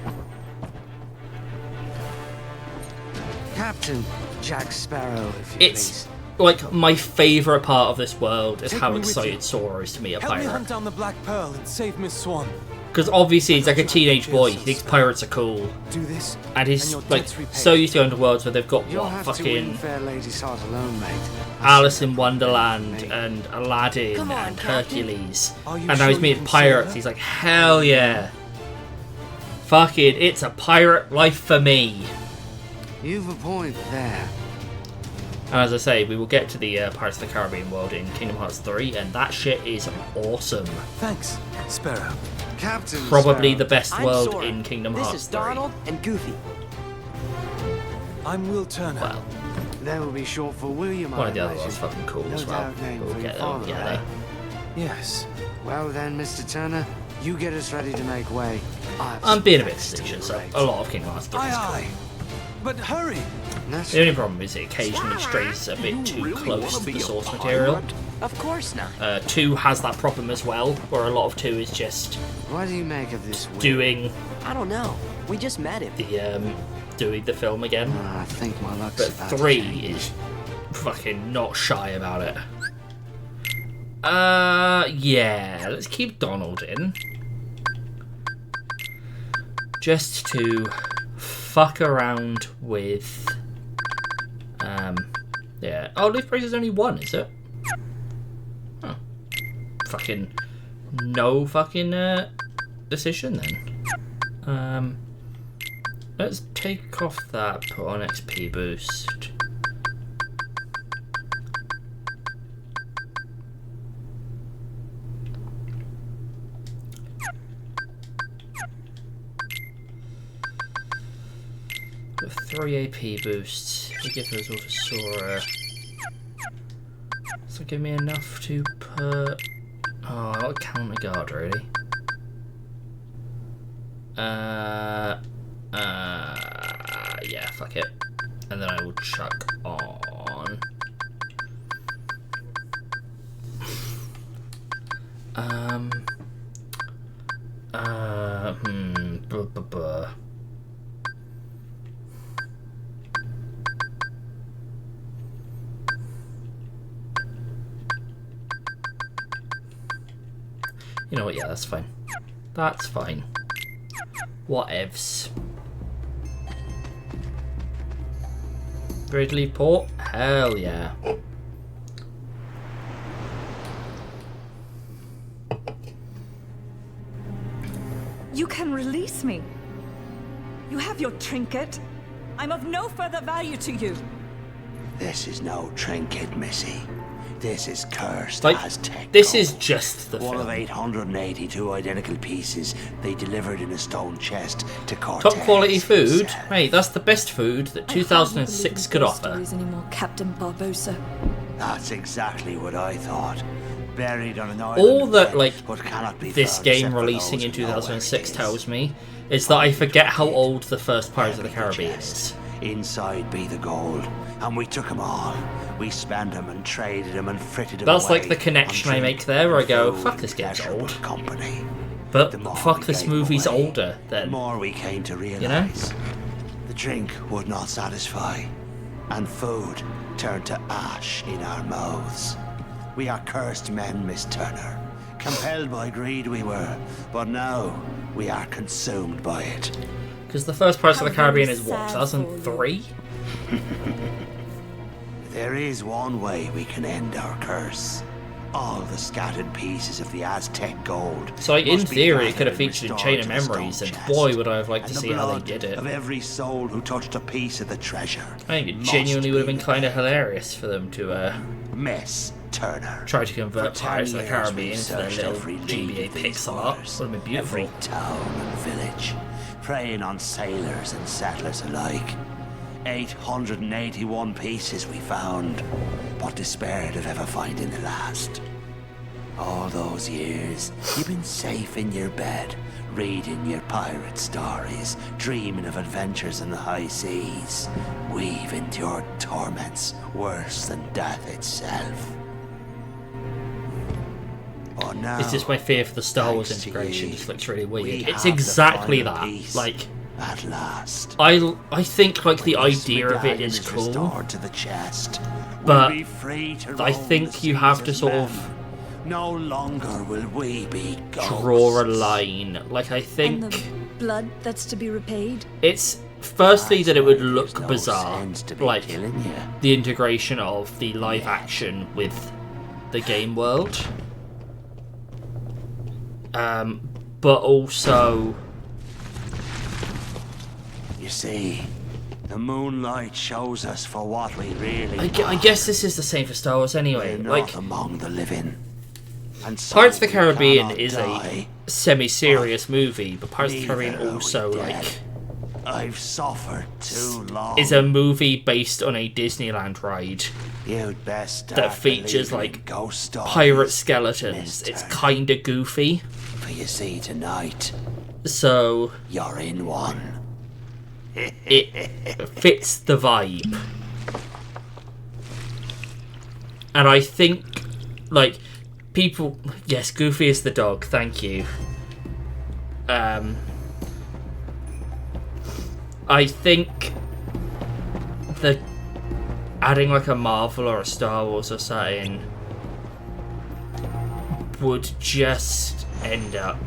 Captain Jack Sparrow, if you It's like my favourite part of this world is Take how me with excited you. Sora is to meet a Help me pirate. hunt down the Black Pearl and save Miss Swan. Because obviously he's like a teenage boy, he thinks pirates are cool. Do this, And he's your like debt's repaid. so used to going to worlds where they've got You'll what have to fucking win fair lady's heart alone, mate. Alice in Wonderland and Aladdin Come on, and Captain. Hercules. Are you And now sure he's you meeting can pirates. save her? He's like, hell yeah. Fucking, it's a pirate life for me. You've a point there. And as I say, we will get to the Pirates of the Caribbean world in Kingdom Hearts 3, and that shit is awesome. Thanks, Sparrow. Captain Probably Sparrow. the best I'm world Sora. in Kingdom This Hearts is 3. Donald and Goofy. I'm Will Turner. Well, That will be short for William, one I of the other imagine. ones fucking cool No as well. doubt named We'll for get your there, father, yeah, eh? Yes. Well then, Mr. Turner, you get us ready to make way. I'm being a bit facetious. A lot of Kingdom Hearts 3 is cool. Aye. But hurry. The only problem is it occasionally strays a bit too close to the source material. Of course not. 2 has that problem as well, where a lot of 2 is just What do you make of this? doing I don't know. We just met him. doing the film again. I think my luck's But about to 3 change. is fucking not shy about it. Yeah, let's keep Donald in. Just to fuck around with, yeah. Oh, Leaf Price is only 1, is it? Oh. Fucking, no fucking, decision then. Let's take off that, put on XP boost. With 3 AP boosts, we give those all to Sora. So give me enough to put. Oh, I'll counter guard really. Yeah, fuck it. And then I will chuck on. You know what, yeah, that's fine. That's fine. Whatevs. Ready to leave port? Hell yeah. You can release me. You have your trinket. I'm of no further value to you. This is no trinket, Missy. This is cursed Like, Aztec. this is just the one film. of 882 identical pieces they delivered in a stone chest to Cortez. Top quality food? Mate, that's the best food that I hardly 2006 believe in could ghost offer. stories anymore, Captain Barbosa. That's exactly what I thought. Buried on an island. All that, dead, like, but cannot be this found game except for releasing those in who know where it 2006 is. tells me is that I forget how old the first Pirates of the Caribbean is. Inside be the gold, and we took 'em all. We spent 'em and traded 'em and fritted 'em That's away like the connection I make there, where I go, fuck, this game's old. Company. But fuck, this movie's older then. The more we came to realise, you know? the drink would not satisfy, and food turned to ash in our mouths. We are cursed men, Miss Turner. Compelled by greed we were, but now we are consumed by it. Because the first Pirates of the Caribbean is what, 2003? There is one way we can end our curse. All the scattered pieces of the Aztec gold. So, like, in must be theory, it gathered could have and featured in restored Chain of to the Memories, stone and chest. boy, would I have liked to And see the how they blood did it. of every soul who touched a piece of the treasure. I think it must genuinely would have been be kind of hilarious for them to Miss Turner. try to convert For 10 Pirates of the years Caribbean we've into their searched little every league GBA of these pixel art. Would have been beautiful. Every town and village, preying on sailors and settlers alike. 881 pieces we found, but despaired of ever finding the last. All those years, you've been safe in your bed, reading your pirate stories, dreaming of adventures in the high seas. We've endured torments worse than death itself. Oh, now, It's just my fear for the Star Wars thanks to integration ye, just looks really we weird. It's have exactly the final that. piece Like, at last. I think like the This idea of it medallion is cool, restored to the chest. but We'll be free to I roam think the you have seas to as sort men. of No longer will we be ghosts. draw a line. Like, I And think the blood that's to be repaid? it's firstly that it would look no bizarre, sense to be like killing you. the integration of the live action with the game world. But also, You see, the moonlight shows us for what we really I guess this is the same for Star Wars anyway. We're not Like, among the living. And so Pirates of the we Caribbean cannot is die. a semi-serious movie, but Pirates of the Caribbean Neither are we also dead. like I've suffered too long. is a movie based on a Disneyland ride You'd best that start features believing like in ghost stories, pirate skeletons. mister. It's kind of goofy, For you see tonight, so you're in one. it fits the vibe. And I think, like, people... Yes, Goofy is the dog, thank you. I think that adding, like, a Marvel or a Star Wars or something would just end up...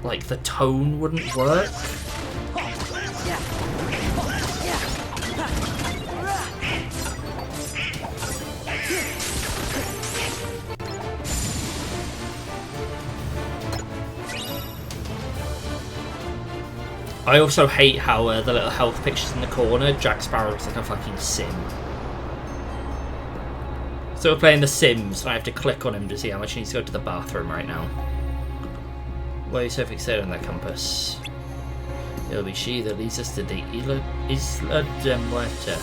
Like, the tone wouldn't work. I also hate how the little health pictures in the corner, Jack Sparrow looks like a fucking sim. So we're playing The Sims, and I have to click on him to see how much he needs to go to the bathroom right now. Why are you so fixated on that compass? It'll be she that leads us to the Isla de Muerte.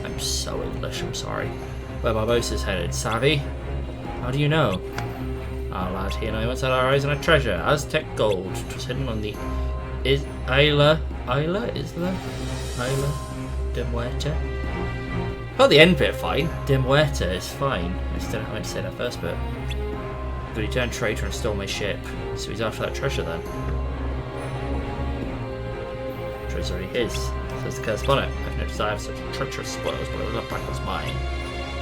I'm so English, I'm sorry. Where Barbosa's headed. Savvy? How do you know? Our lad, he and I once had our eyes on a treasure, Aztec gold. It was hidden on the Isla de Muerte? Oh, the end bit fine. De Muerte is fine. I still haven't said that first bit. But he turned traitor and stole my ship. So he's after that treasure then. Treasure's already his. Says the curse upon it. I've no desire for such treacherous spoils, but the black was mine.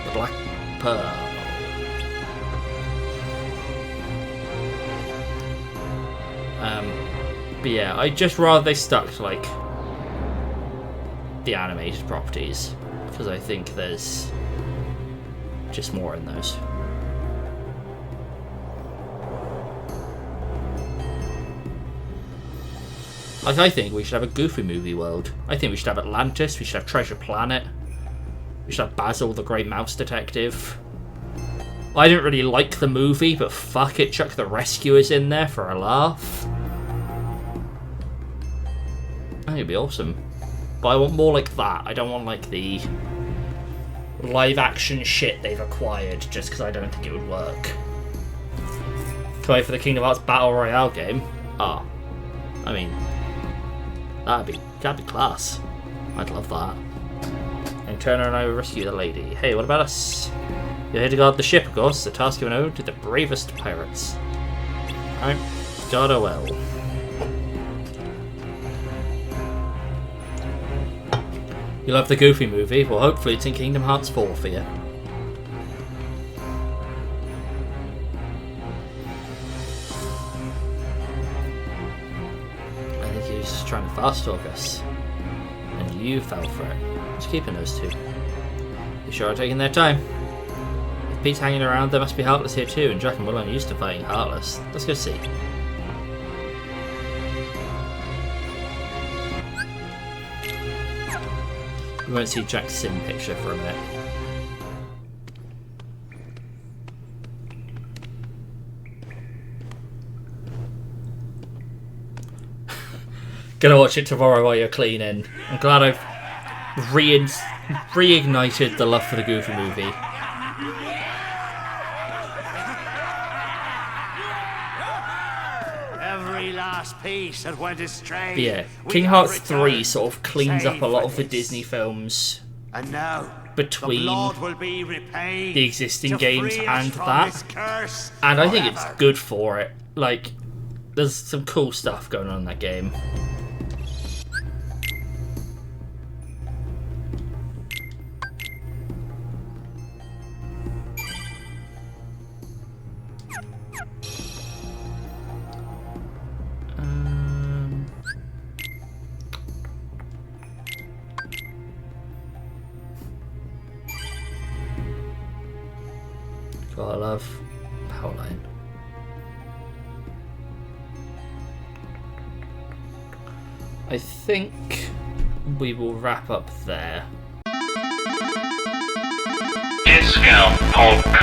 The Black Pearl. But yeah, I'd just rather they stuck to, like, the animated properties, because I think there's just more in those. Like, I think we should have a Goofy movie world. I think we should have Atlantis, we should have Treasure Planet, we should have Basil the Great Mouse Detective. I didn't really like the movie, but fuck it, chuck the Rescuers in there for a laugh. I think it'd be awesome. But I want more like that. I don't want like the live action shit they've acquired just because I don't think it would work. Can I wait for the Kingdom Hearts Battle Royale game? I mean, That'd be class. I'd love that. And Turner and I will rescue the lady. Hey, what about us? You're here to guard the ship, of course. The task given over to the bravest pirates. Alright, gotta well. You love the Goofy movie? Well, hopefully it's in Kingdom Hearts 4 for you. I think he was just trying to fast talk us. And you fell for it. Just keeping those two. You sure are taking their time. If Pete's hanging around, there must be Heartless here too, and Jack and Will aren't used to fighting Heartless. Let's go see. We won't see Jack's sim picture for a minute. Gonna watch it tomorrow while you're cleaning. I'm glad I've reignited the love for the Goofy movie. Every last piece that went astray. But yeah, King Hearts 3 sort of cleans up a lot of the Disney films and now between the existing games and from that. this curse And I think it's good for it. Like, there's some cool stuff going on in that game. God, I love Powerline. I think we will wrap up there. Discount Podcast.